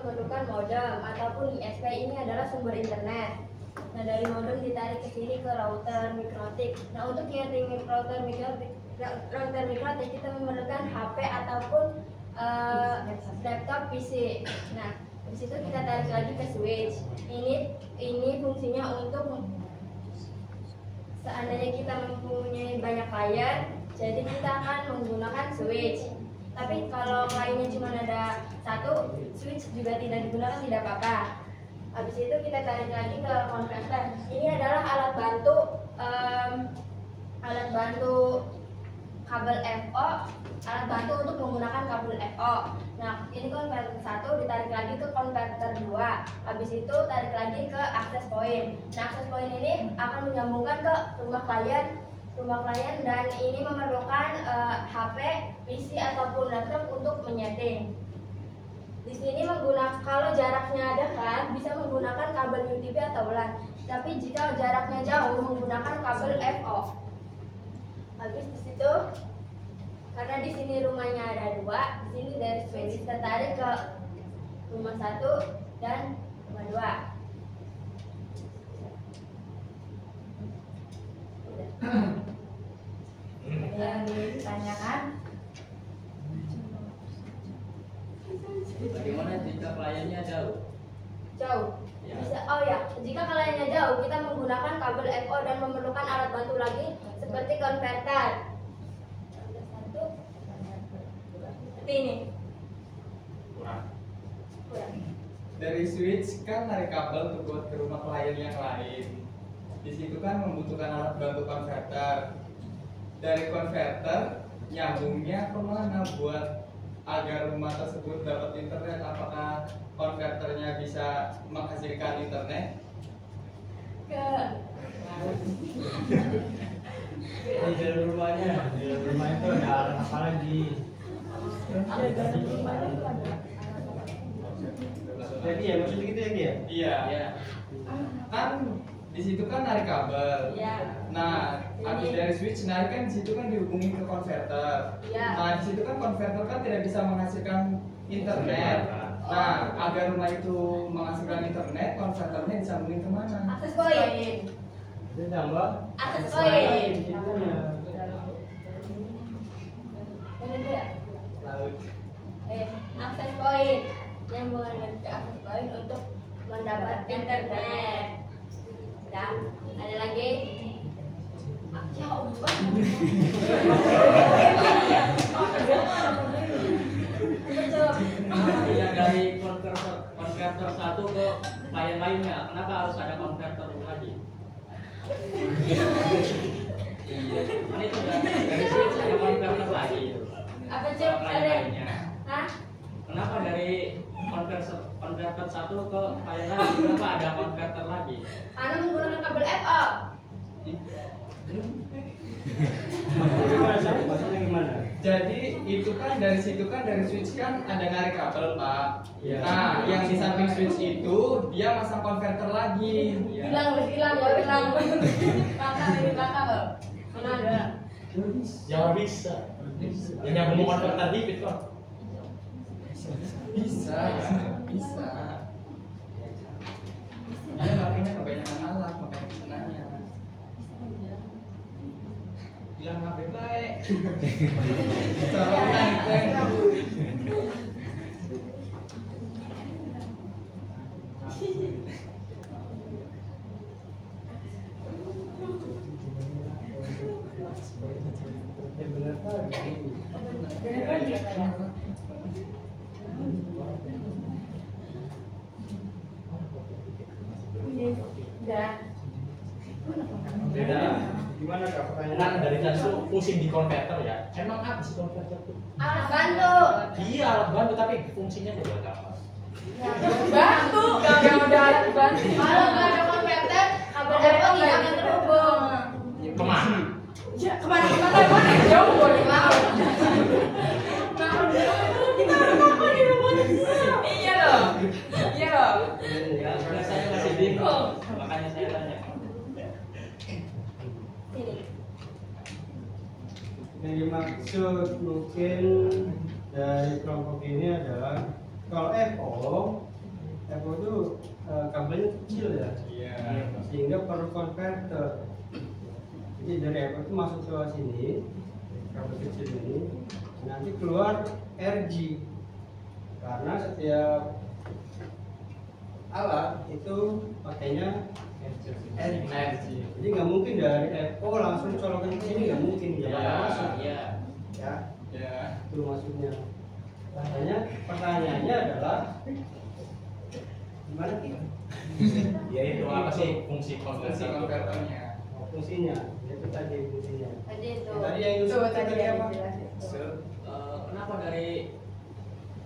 memerlukan modem ataupun ISP. Ini adalah sumber internet. Nah, dari modem ditarik ke sini ke router mikrotik. Nah, untuk nyeting router mikrotik kita memerlukan HP ataupun laptop PC. Nah, di situ kita tarik lagi ke switch. Ini fungsinya untuk seandainya kita mempunyai banyak layar, jadi kita akan menggunakan switch. Tapi kalau lainnya cuma ada satu, switch juga tidak digunakan, tidak apa-apa. Habis itu kita tarik lagi ke konverter. Ini adalah alat bantu kabel FO, alat bantu untuk menggunakan kabel FO. Nah, ini konverter 1 ditarik lagi ke konverter 2. Habis itu tarik lagi ke access point. Nah, access point ini akan menyambungkan ke rumah klien dan ini memerlukan HP, PC ataupun laptop untuk menyeting. Di sini kalau jaraknya dekat bisa menggunakan kabel UTP atau LAN. Tapi jika jaraknya jauh menggunakan kabel FO. Habis di situ, karena di sini rumahnya ada 2, di sini dari switch kita tarik ke rumah 1 dan rumah 2. Ada yang ditanyakan? Bagaimana jika kliennya jauh? Jauh. Ya. Bisa, jika kliennya jauh, kita menggunakan kabel FO dan memerlukan alat bantu lagi seperti konverter. Seperti ini. Kurang. Dari switch kan narik kabel untuk buat ke rumah klien yang lain. Di situ kan membutuhkan alat bantu konverter. Dari konverter nyambungnya kemana buat agar rumah tersebut dapat internet? Apakah konverternya bisa menghasilkan internet? Di dalam rumahnya itu ada alat apa lagi? Jadi ya maksudnya gitu ya Ki ya? Iya. Ya. Kan di situ kan narik kabel. Ya. Nah, habis dari switch narik kan di situ kan dihubungin ke konverter. Ya. Nah, di situ kan konverter kan tidak bisa menghasilkan internet. Nah, agar rumah itu menghasilkan internet, konverternya disambungin kemana? Akses point. Itu tambah Akses point. Laut. Akses point. Yang menggunakan akses point untuk mendapat internet. Dan ada lagi. Ya Allah. Yang dari konverter 1 ke klien lainnya, kenapa harus ada konverter lagi? Kan itu dari switch ada konverter lagi. Apa Ke cek klien ada? lainnya. Hah? Kenapa dari konverter 1 ke klien lain? Kenapa ada konverter lagi? Karena menggunakan kabel FO. maksudnya gimana? Jadi itu kan dari situ kan dari switch kan ada narik kabel, Pak. Iya. Nah, yang di samping switch itu dia masang konverter lagi. Bilang. Kakak dari kakak loh. Mana ada? Jangan bisa. Yang nyambung konverter dikit kok. Bisa. Dia makanya kebanyakan alat, makanya kita nanya. Bilang HP baik. Cara naik. Beda. Gimana Kak pertanyaan? Kan dari tadi tuh pusing di konverter ya. Emang apa sih konverter tuh? Alat bantu. Iya alat bantu tapi fungsinya tuh buat apa? Bantu. Kalau udah alat bantu. Kalau nggak ada konverter, kabel FO tidak akan terhubung. Kemana? Ya kemana-mana jauh boleh mau. Kita harus apa di rumah? Iya loh. Ya, saya masih bingung. Makanya saya tanya. Yang dimaksud mungkin dari kelompok ini adalah kalau FO FO itu kabelnya kecil ya. Iya. Sehingga perlu konverter. Jadi dari FO itu masuk ke sini, kabel kecil ini, nanti keluar RG. Karena setiap alat itu pakainya RG. Jadi nggak mungkin dari FO langsung colokan ke sini, nggak mungkin, nggak bakal masuk. Iya. Ya, Ya. itu maksudnya. Makanya pertanyaannya adalah gimana sih? Ya itu apa sih fungsi Fungsi konverter? konverternya. Fungsinya, itu tadi fungsinya. Tadi itu. Tadi yang Yusuf tadi yang apa? dijelasin. Kenapa dari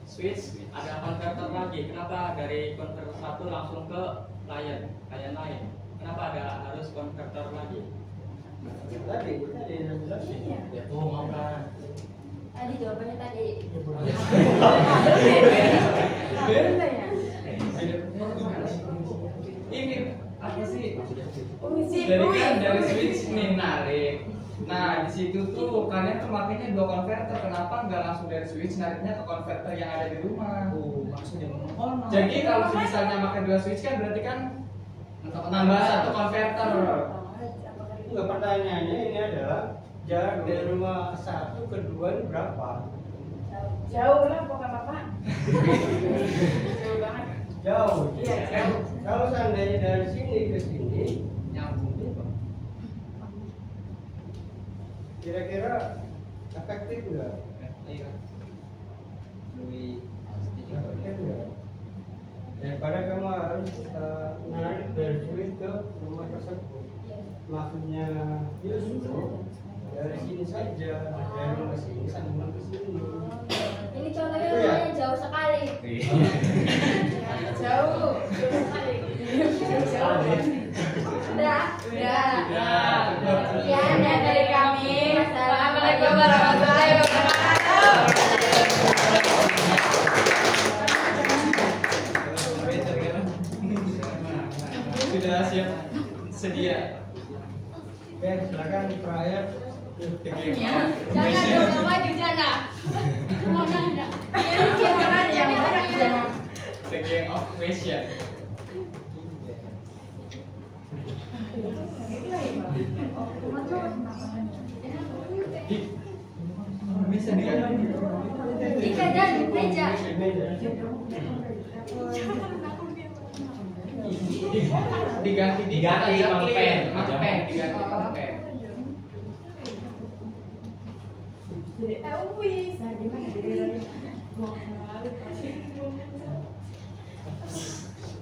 switch ada konverter lagi? Kenapa dari konverter satu langsung ke lain lain? Kenapa ada harus konverter lagi? Tadi yang jelasin. Ya tuh mau kan? Tadi jawabannya tadi. Ini apa sih? Fungsi Dari fluid. kan dari switch nih narik. Nah di situ tuh kalian tuh makanya 2 konverter. Kenapa nggak langsung dari switch nariknya ke konverter yang ada di rumah? Maksudnya Jadi kalau misalnya pakai 2 switch kan berarti kan nambah 1 konverter. Enggak, pertanyaannya ini adalah jarak dari rumah satu ke dua ini berapa? Jauh lah, bukan apa. Jauh banget. Jauh. Iya, jauh. Kalau seandainya dari sini ke sini nyambung itu, kira-kira efektif nggak? Efektif nggak? Daripada kamu harus narik dari switch ke rumah tersebut. Maksudnya justru dari sini saja, dari rumah ke sini sambungan ke sini. Ini contohnya Itu ya? rumahnya jauh sekali. Jauh sekali. Udah. Sekian ya dari kami. Assalamualaikum warahmatullahi wabarakatuh. Sudah siap sedia. Oke, silakan terakhir. Jangan dong, maju Jana. Mau nanya. Gimana yang mana? The game of question. Bisa Jika dan meja. diganti Diganti sama pen. diganti sama pen.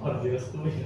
Oh, dia setuju.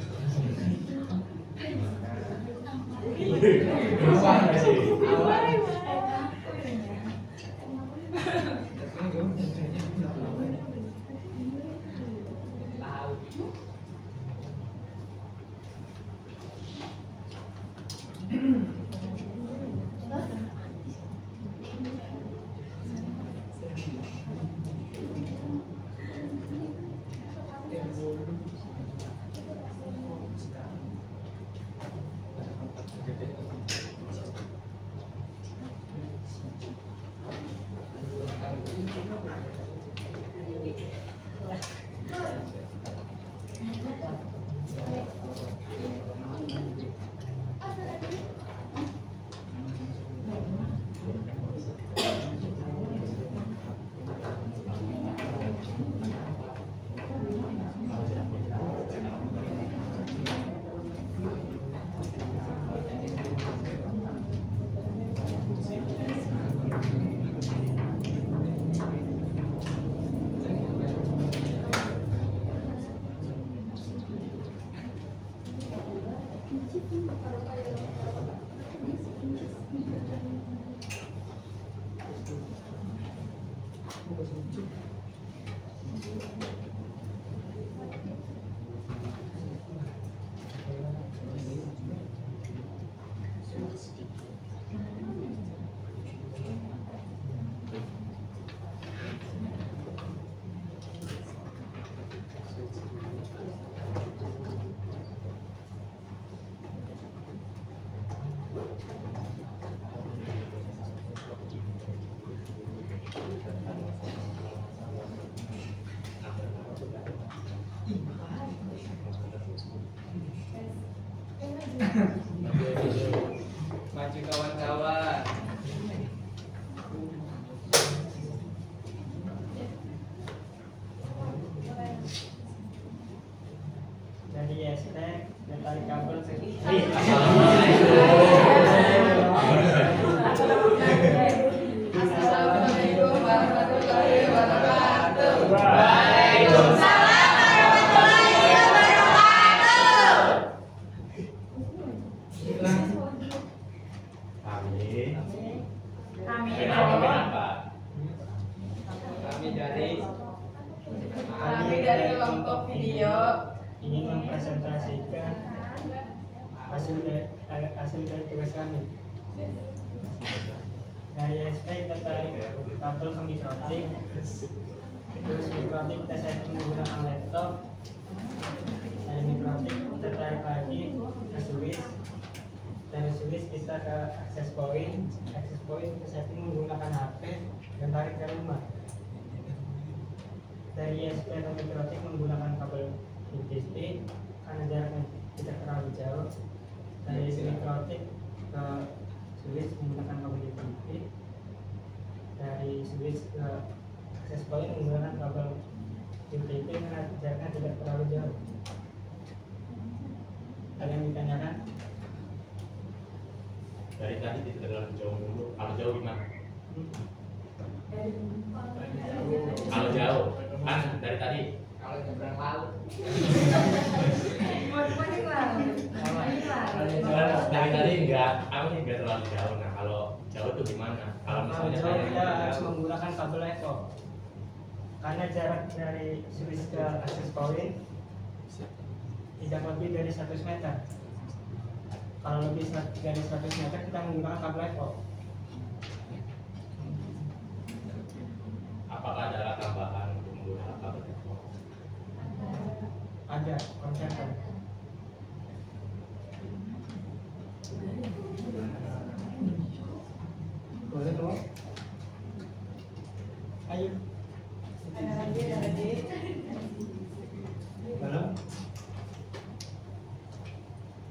Maju kawan-kawan. Dari ISP dan tarik kabel Assalamualaikum warahmatullahi wabarakatuh. Waalaikumsalam warahmatullahi wabarakatuh. Kami Kenapa? Kami dari kelompok video ingin mempresentasikan hasil dari tugas kami. Dari ISP kita tarik kabel ke mikrotik, terus mikrotik kita setting menggunakan laptop. Dari mikrotik kita tarik lagi ke switch, dari switch kita ke access point kita setting menggunakan HP dan tarik ke rumah. Dari ISP ke mikrotik menggunakan kabel USB karena jaraknya tidak terlalu jauh. Dari mikrotik ke switch menggunakan kabel USB. Dari switch ke access point menggunakan kabel UTP karena jaraknya tidak terlalu jauh. Ada yang ditanyakan? dari tadi tidak terlalu jauh dulu. Kalau jauh gimana? Kalau jauh kan dari tadi. Kalau nyebrang laut. Dari tadi enggak, aku sih enggak terlalu jauh. Nah kalau jauh tuh gimana? Kalau misalnya Jauh saya kita harus menggunakan kabel Eco karena jarak dari switch ke access point tidak lebih dari 100 meter. Kalau lebih dari 100 meter kita menggunakan kabel Eco. apakah ada alat tambahan untuk menggunakan kabel Eco? Ada konverter. Boleh dong? Ayo. Mana?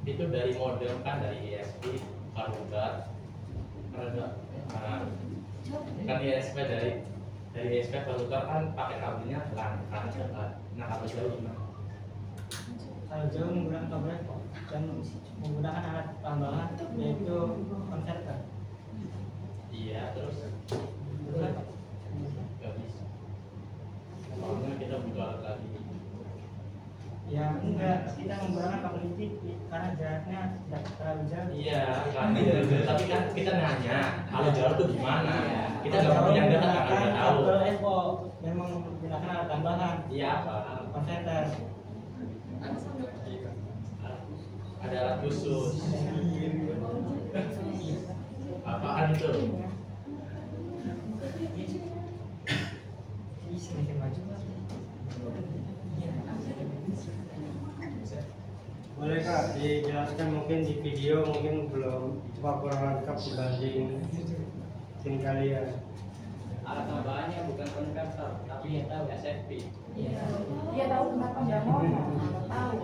Itu dari modem kan dari ISP router kan ISP dari ISP ke router kan pakai kabelnya LAN kan. Nah kalau jauh gimana? Kalau jauh menggunakan kabel Eco dan menggunakan alat tambahan yaitu konverter. Iya terus Betul apa? nggak bisa. Soalnya kita butuh alat lagi. Ya enggak, kita menggunakan kabel IP karena jaraknya tidak terlalu jauh. Iya kan. Tapi kan kita nanya kalau jauh tuh gimana? Kita nggak punya data kan nggak tahu. Kabel Eco memang menggunakan alat tambahan. Iya apa? Konverter. Ada alat khusus. Apaan itu? Semakin maju. Boleh Kak dijelaskan mungkin di video mungkin belum kurang lengkap dibanding tim kalian. Alat tambahannya bukan konverter, tapi tahu SFP. Dia tahu kenapa nggak ngomong. Tahu.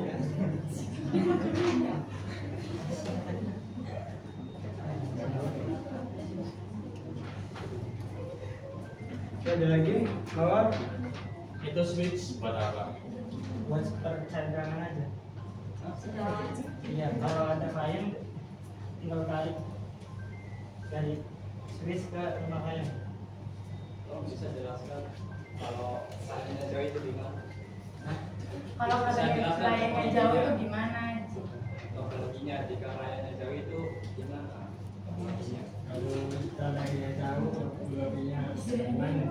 Ada lagi? Mawar? Itu switch buat apa? Buat percadangan aja. Iya, kalau ada klien tinggal tarik dari switch ke rumah klien. Tolong bisa jelaskan kalau kliennya jauh itu gimana? Kalau kliennya jauh itu gimana? Teknologinya jika kliennya jauh itu gimana? Kalau kita lagi tahu lebihnya gimana?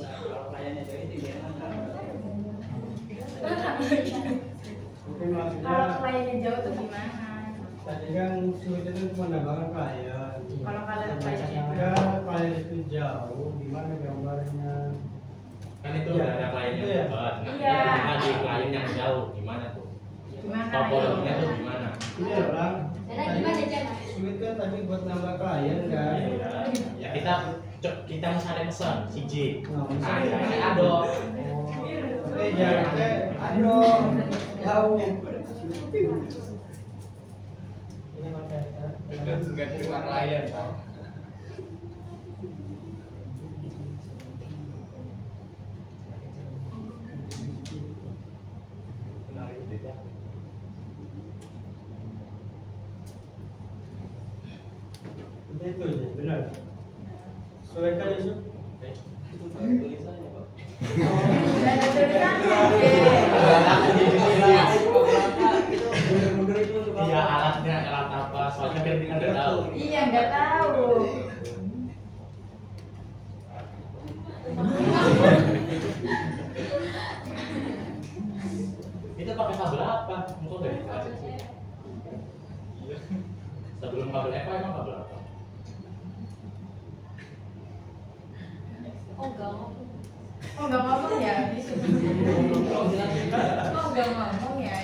Kalau kliennya jauh itu gimana? Mungkin maksudnya Kalau kliennya jauh itu gimana? tadi kan switch itu penambangan klien. Kalau kalian kliennya Jika klien itu jauh, gimana gambarnya? Kan itu Iya. udah ada klien yang Iya. dekat. Nah Iya. kita di klien yang jauh gimana tuh? Gimana? Topologinya tuh gimana? Ini orang. Switch kan tadi buat nambah klien kan? Ya kita misalnya pesan si J. Nah, Nah, misalnya ya ada. Jangan aduh jauh. Ini konverter. Enggak cuma layar tau. Itu ya, benar. Sesuaikan Yusuf. Tulisannya Pak. Ada tulisannya. Iya, alatnya alat apa? Soalnya biar kita nggak tahu. Iya, nggak tahu. Itu pakai kabel apa? Engkau nggak dikasih sih. Sebelum kabel apa emang kabel apa? Oh enggak ngomong. Oh, nggak ngomong ya? Oh, nggak ngomong ya?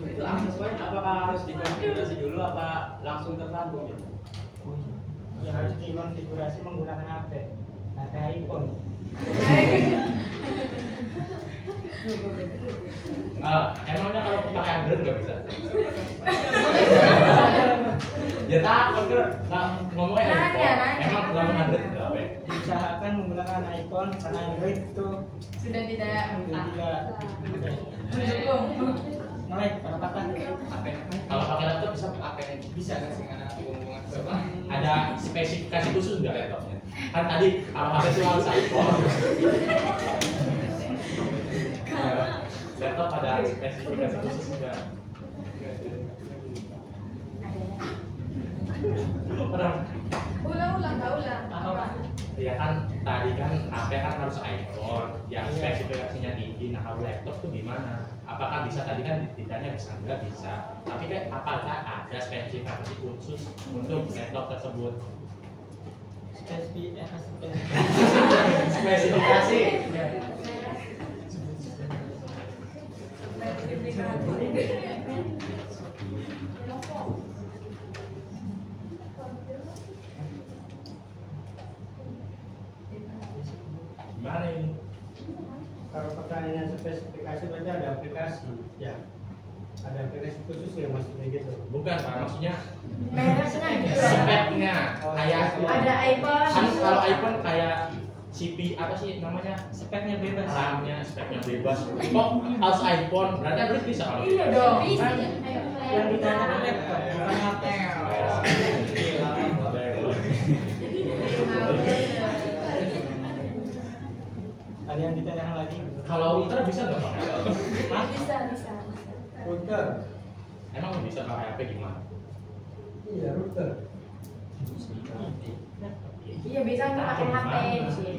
Itu akses point apakah harus dikonfigurasi dulu apa langsung tersambung gitu? Ya harus dikonfigurasi menggunakan HP iPhone. Emangnya kalau pakai Android nggak bisa? Ya takut kan ngomongnya Nanya. emang ngomong Android nggak apa? Diusahakan menggunakan iPhone karena Android itu Sudah tidak tidak mendukung. melek karena patah. Kalau pakai laptop bisa pakai Bisa nggak sih karena hubungan sama ada spesifikasi khusus nggak laptopnya? Kan tadi kalau HP itu harus iPhone. Laptop ada spesifikasi khusus nggak? Ulang, nggak ulang. Ya kan tadi kan HP kan harus iPhone yang spesifikasinya tinggi. Nah kalau laptop tuh gimana? Apakah bisa tadi kan ditanya bisa nggak bisa? Tapi kan apakah ada spesifikasi khusus untuk laptop tersebut? Spesifikasi. Gimana ini? Kalau pertanyaan spesifikasi berarti ada aplikasi, ya. Ada aplikasi khusus yang maksudnya gitu. Bukan Pak, maksudnya Mereknya gitu. speknya kayak Ada iPhone. kan kalau iPhone kayak CPU apa sih namanya, Speknya bebas. RAM-nya speknya bebas. Kok harus iPhone? Berarti Android bisa kalau Iya dong. Kan yang ditanyakan laptop bukan HP. Ada yang ditanyakan lagi? Kalau router bisa nggak Pak? Bisa. Router. Emang bisa pakai HP gimana? Iya, router. Iya, bisa nggak pakai HP sih.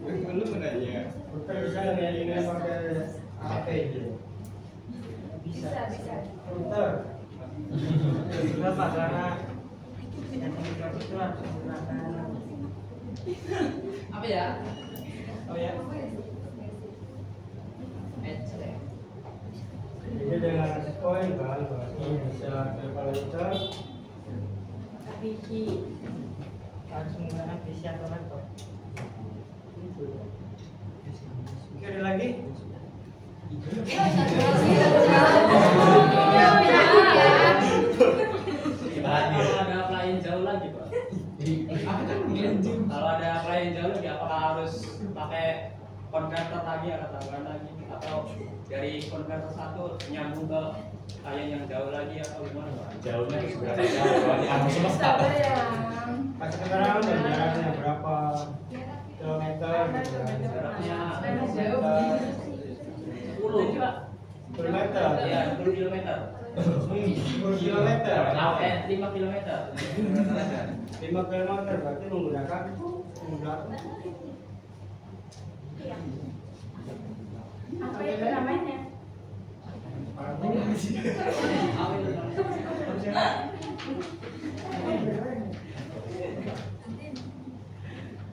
Belum menanya. Router bisa nggak dengan pakai HP gitu. Bisa. Router. Kenapa? Karena yang mikrofon itu harus menggunakan Apa ya? oh ya Jadi dengan access point kan, berarti bisa calculator. harus menggunakan PC atau laptop. Oke, ada lagi? Kalau ada klien jauh lagi Pak. Kalau ada klien jauh lagi apakah harus pakai konverter lagi atau tambahan lagi atau dari konverter satu nyambung ke klien yang jauh lagi atau gimana Pak? Jauhnya itu seberapa jauh? Kalau semesta. Kasih keterangan dan jaraknya berapa kilometer gitu kan. Jaraknya Jauh. 10 Pak. Kilometer. Iya, 10 km. 10 kilometer. 5 km. 5 kilometer berarti menggunakan berapa? Apa itu namanya?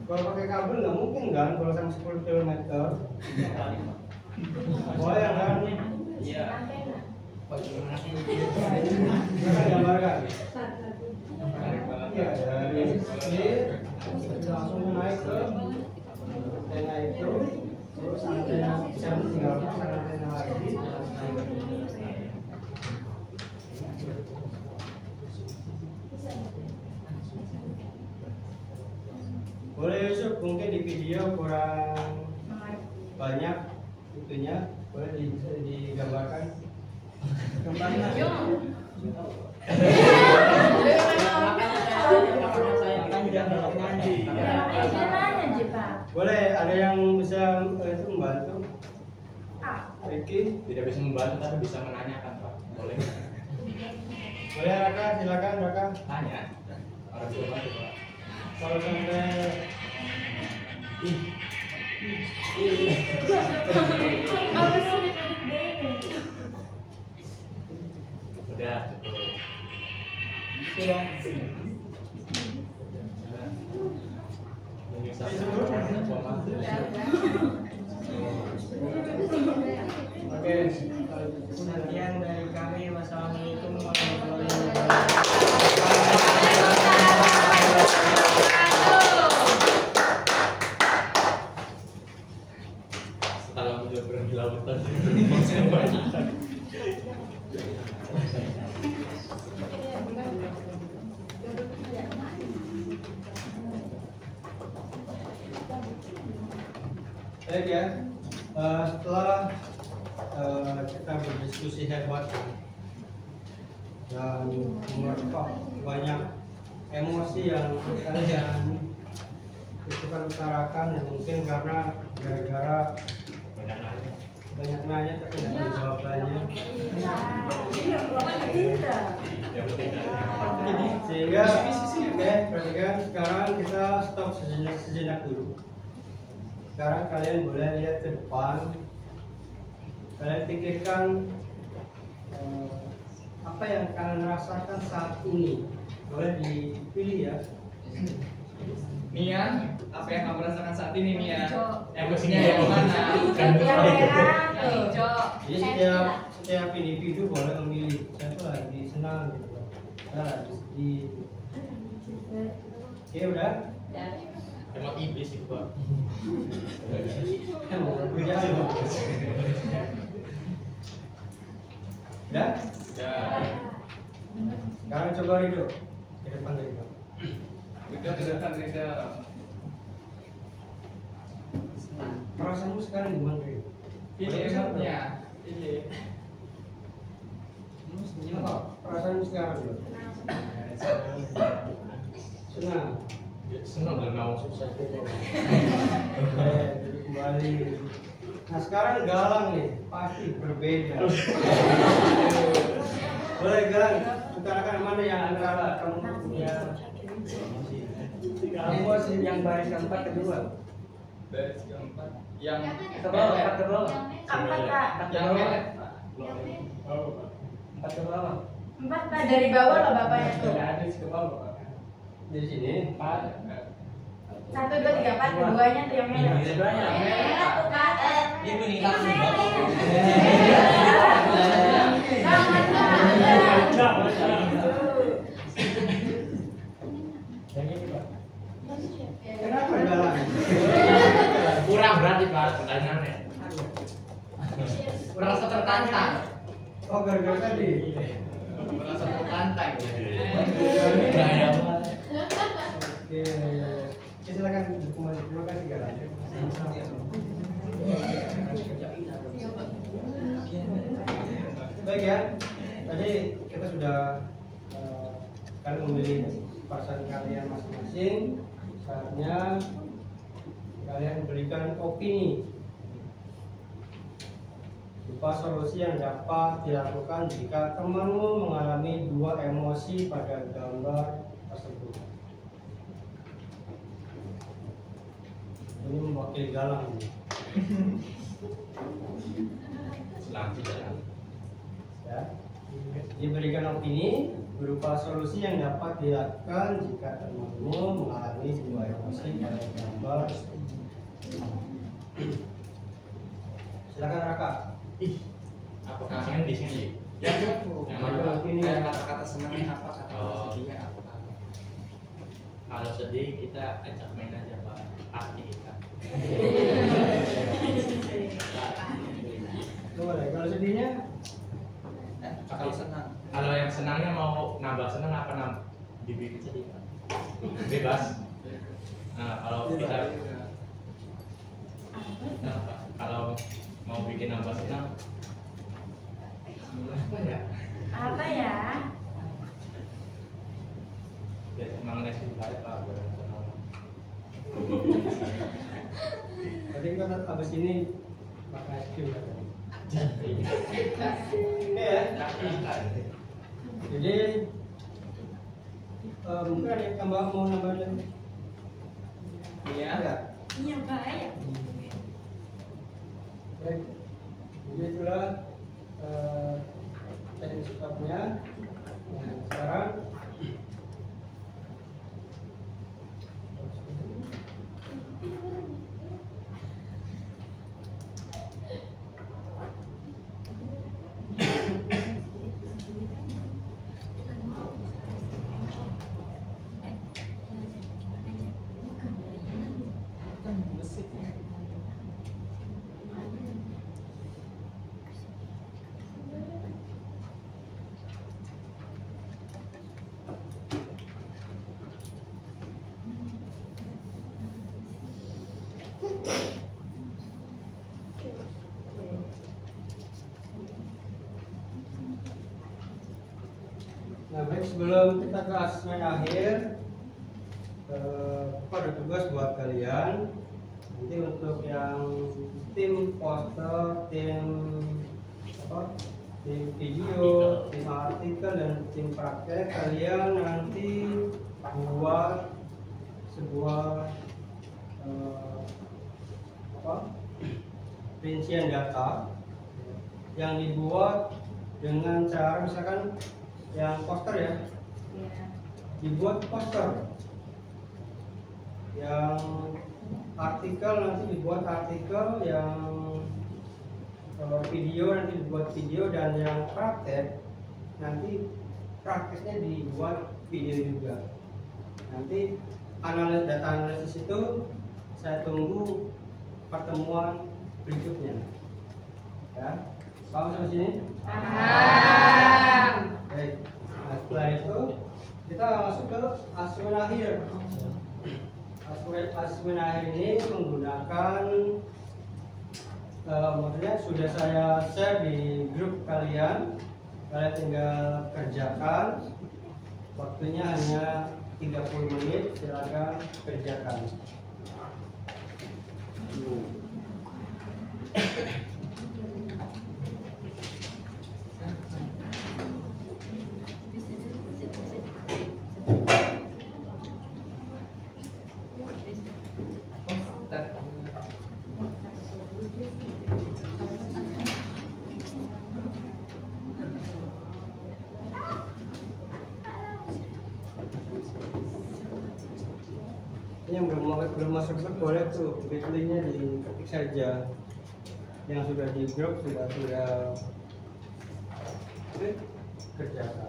Kalau pakai kabel nggak mungkin kan kalau sampai 10 kilometer. Boleh kan? Iya. Kita gambarkan. ya dari sini langsung naik ke antena itu, terus antena bisa tinggal pasang antena lagi. Boleh Yusuf, mungkin di video kurang banyak itunya, boleh bisa digambarkan gambarnya. Boleh, ada yang bisa itu membantu? Ricky? Tidak bisa membantu tapi bisa menanyakan Pak. Boleh. Boleh Raka, silakan Raka. Tanya. Orang tua Pak. Kalau sampai udah. Oke, Sekian dari kami. Wassalamualaikum warahmatullahi wabarakatuh. Setelah udah berhenti lautan. baik ya. Setelah kita berdiskusi hebat dan merekam banyak emosi yang kalian utarakan, yang mungkin karena gara-gara banyak nanya tapi tidak ada jawabannya, sehingga oke, perhatikan sekarang kita stop sejenak dulu. Sekarang kalian boleh lihat ke depan, kalian pikirkan apa yang kalian rasakan saat ini. Boleh dipilih ya. Mia, apa yang kamu rasakan saat ini Mia? Emosinya yang mana? Jadi setiap individu boleh memilih. Saya tuh lagi senang gitu, saya lagi sedih. Oke, udah. Emang iblis itu Pak. Udah? Ya, Sekarang coba Rido ke depan Rido. udah kelihatan Rida. Perasaanmu sekarang gimana Rido? Ini emotnya. Ini. Apa? Perasaanmu sekarang Rido? Senang. Senang dan mau susah. Jadi kembali. Nah sekarang galang nih, pasti berbeda. Boleh galang, utarakan mana yang antara kamu punya emosi yang baris keempat kedua. Baris keempat. Yang Ke bawah, empat ke bawah. Empat Pak. yang melet. Empat ke bawah. Empat Pak, dari bawah loh bapaknya tuh. Tidak ada ke bawah. Di sini. Empat. 1, 2, 3, 4, keduanya tuh yang merah. Keduanya yang merah. Tuh Kak. Dia meninggal semua. Kenapa galang? Kurang berarti Pak pertanyaannya. Merasa tertantang. Oh gara-gara tadi. Merasa tertantang. Oke, silakan kembali. Terima kasih galang. Baik ya, tadi kita sudah kalian memilih pasangan kalian masing-masing. Saatnya kalian berikan opini berupa solusi yang dapat dilakukan jika temanmu mengalami dua emosi pada gambar tersebut. Ini mewakili galang. Selanjutnya. Ya. Diberikan opini berupa solusi yang dapat dilakukan jika temanmu mengalami dua emosi pada gambar. Silakan Raka. Apa kasihnya di sini? Yang Yang mana? Opini kata-kata senangnya apa, kata Oh. sedihnya apa? kalau sedih kita ajak main aja Pak Arti kita. Boleh. Kalau sedihnya Kalau senang. Kalau yang senangnya mau nambah senang apa dibikin sedih Pak? Bebas. Nah kalau kita kalau mau bikin nambah senang apa ya? Apa ya? Ya emang nasi baik Pak goreng senang. tadi kan abis ini makan es krim katanya. Ya. Jadi mungkin ada yang mau nambah lagi? Iya. Ada? Iya bahaya. Baik. Jadi itulah teknik stopnya. Nah, sekarang nah, baik, sebelum kita ke asesmen akhir, ada tugas buat kalian. Nanti untuk yang tim poster, tim video, tim artikel dan tim praktek, kalian nanti buat sebuah rincian data yang dibuat dengan cara misalkan yang poster ya, dibuat poster, yang artikel nanti dibuat artikel, yang video nanti dibuat video, dan yang praktek nanti prakteknya dibuat video juga. Nanti data analisis itu saya tunggu pertemuan berikutnya ya. Paham sampai sini? Baik. Nah, setelah itu kita masuk ke asesmen akhir. Asesmen akhir ini menggunakan maksudnya sudah saya share di grup kalian. Kalian tinggal kerjakan. Waktunya hanya 30 menit. Silakan kerjakan. Yang belum masuk grup boleh tuh linknya diketik saja. Yang sudah di grup sudah kerjakan.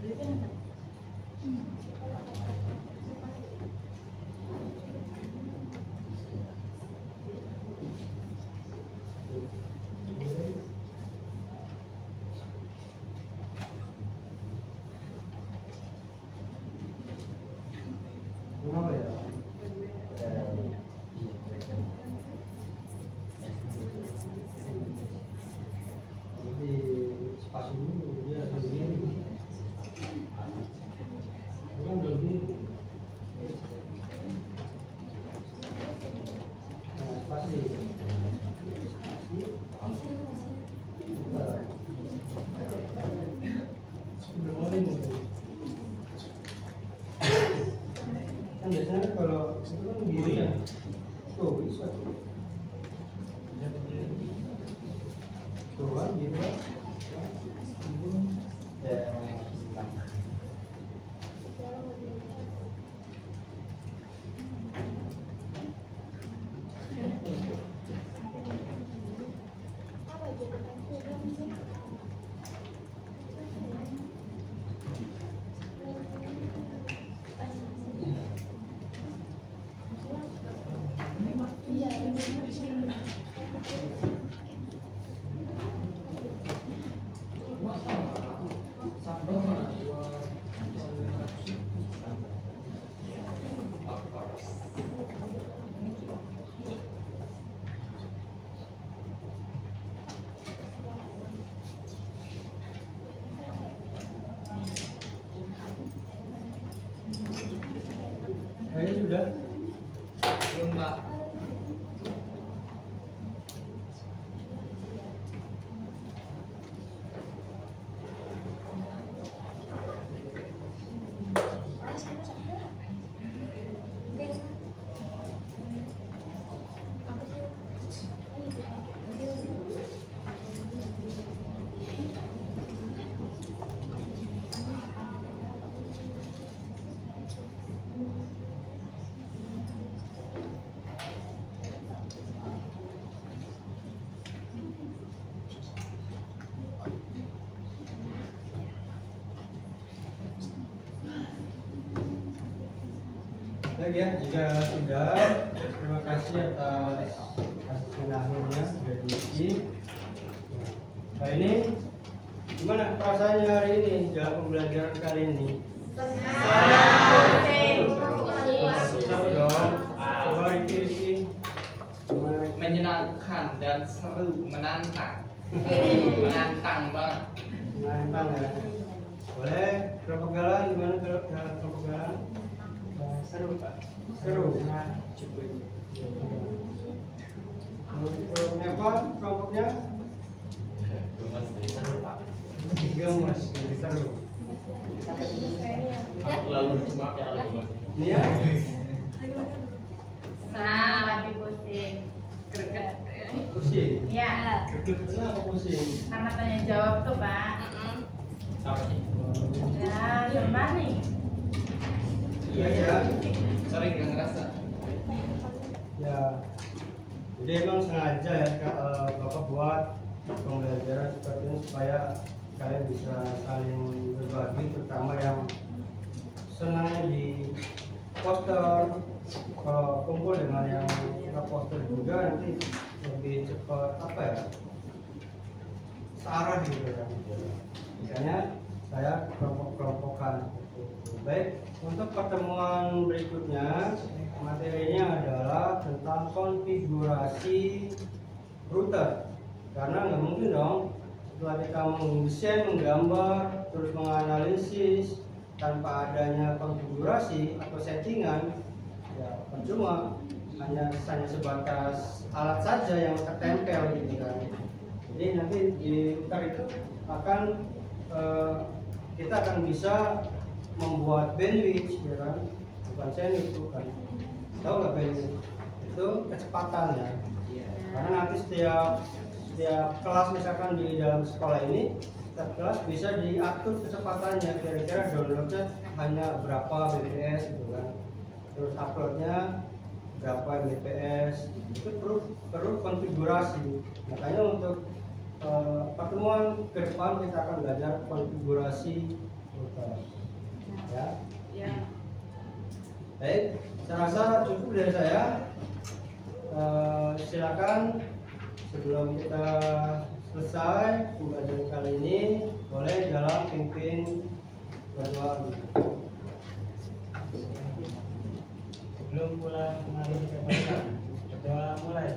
Kenapa ya? Jadi spasi dulu dia begini. Bukan begini. Nah, spasi. Sudah mulai mungkin. Kan biasanya kalau itu kan gini ya, tuh bisa tuh kan gitu kan ya. Kayaknya sudah. Belum, Pak. Baik ya, jika sudah, terima kasih atas hasil akhirnya sudah diuji. Nah ini gimana perasaannya hari ini dalam pembelajaran kali ini? Seru dong. Coba review. Menyenangkan dan seru, menantang. Menantang banget. Menantang ya. Boleh kelompok galang gimana kelompok galang? Seru Pak. Seru. Nah, cukup. Untuk apa kelompoknya? Gemas deh, seru Pak. Gemas, seru. Aku lalu cuma ya kalau gemas. Ini ya. Nah, lagi pusing. Greget. Pusing. Ya, Kenapa pusing? karena tanya jawab tuh, Pak. Apa sih? Ya, gimana nih? Iya ya. Sering gak ngerasa. Ya. Jadi emang sengaja ya Bapak buat pembelajaran seperti ini supaya kalian bisa saling berbagi, terutama yang senangnya di poster. Kalau kumpul dengan yang suka poster juga nanti lebih cepat apa ya? Searah gitu ya. Misalnya saya kelompok-kelompokan. Baik, untuk pertemuan berikutnya materinya adalah tentang konfigurasi router. Karena nggak mungkin dong setelah kita mendesain, menggambar, terus menganalisis tanpa adanya konfigurasi atau settingan, ya percuma, hanya sebatas alat saja yang tertempel gitu kan. Jadi nanti di router itu akan kita akan bisa membuat bandwidth, ya kan? Bukan sandwich, bukan. Tahu nggak bandwidth? Itu kecepatan ya. Karena nanti setiap kelas misalkan di dalam sekolah ini, setiap kelas bisa diatur kecepatannya. Kira-kira downloadnya hanya berapa Mbps gitu kan. Terus uploadnya berapa Mbps. Itu perlu konfigurasi. Makanya untuk pertemuan ke depan kita akan belajar konfigurasi router. Ya. Ya. Baik, saya rasa cukup dari saya. Silakan sebelum kita selesai pembelajaran kali ini, boleh dalam pimpin berdoa. Sebelum pulang mari kita berdoa mulai.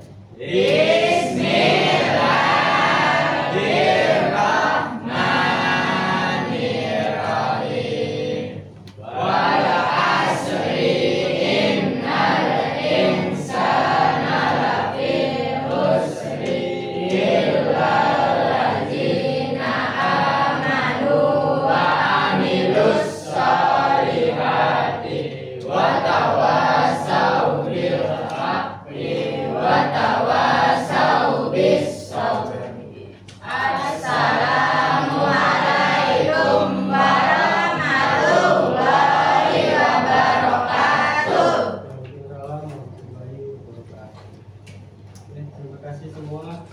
Terima kasih semua.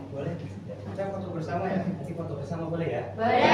Boleh kita foto bersama ya? Nanti foto bersama boleh ya? Boleh.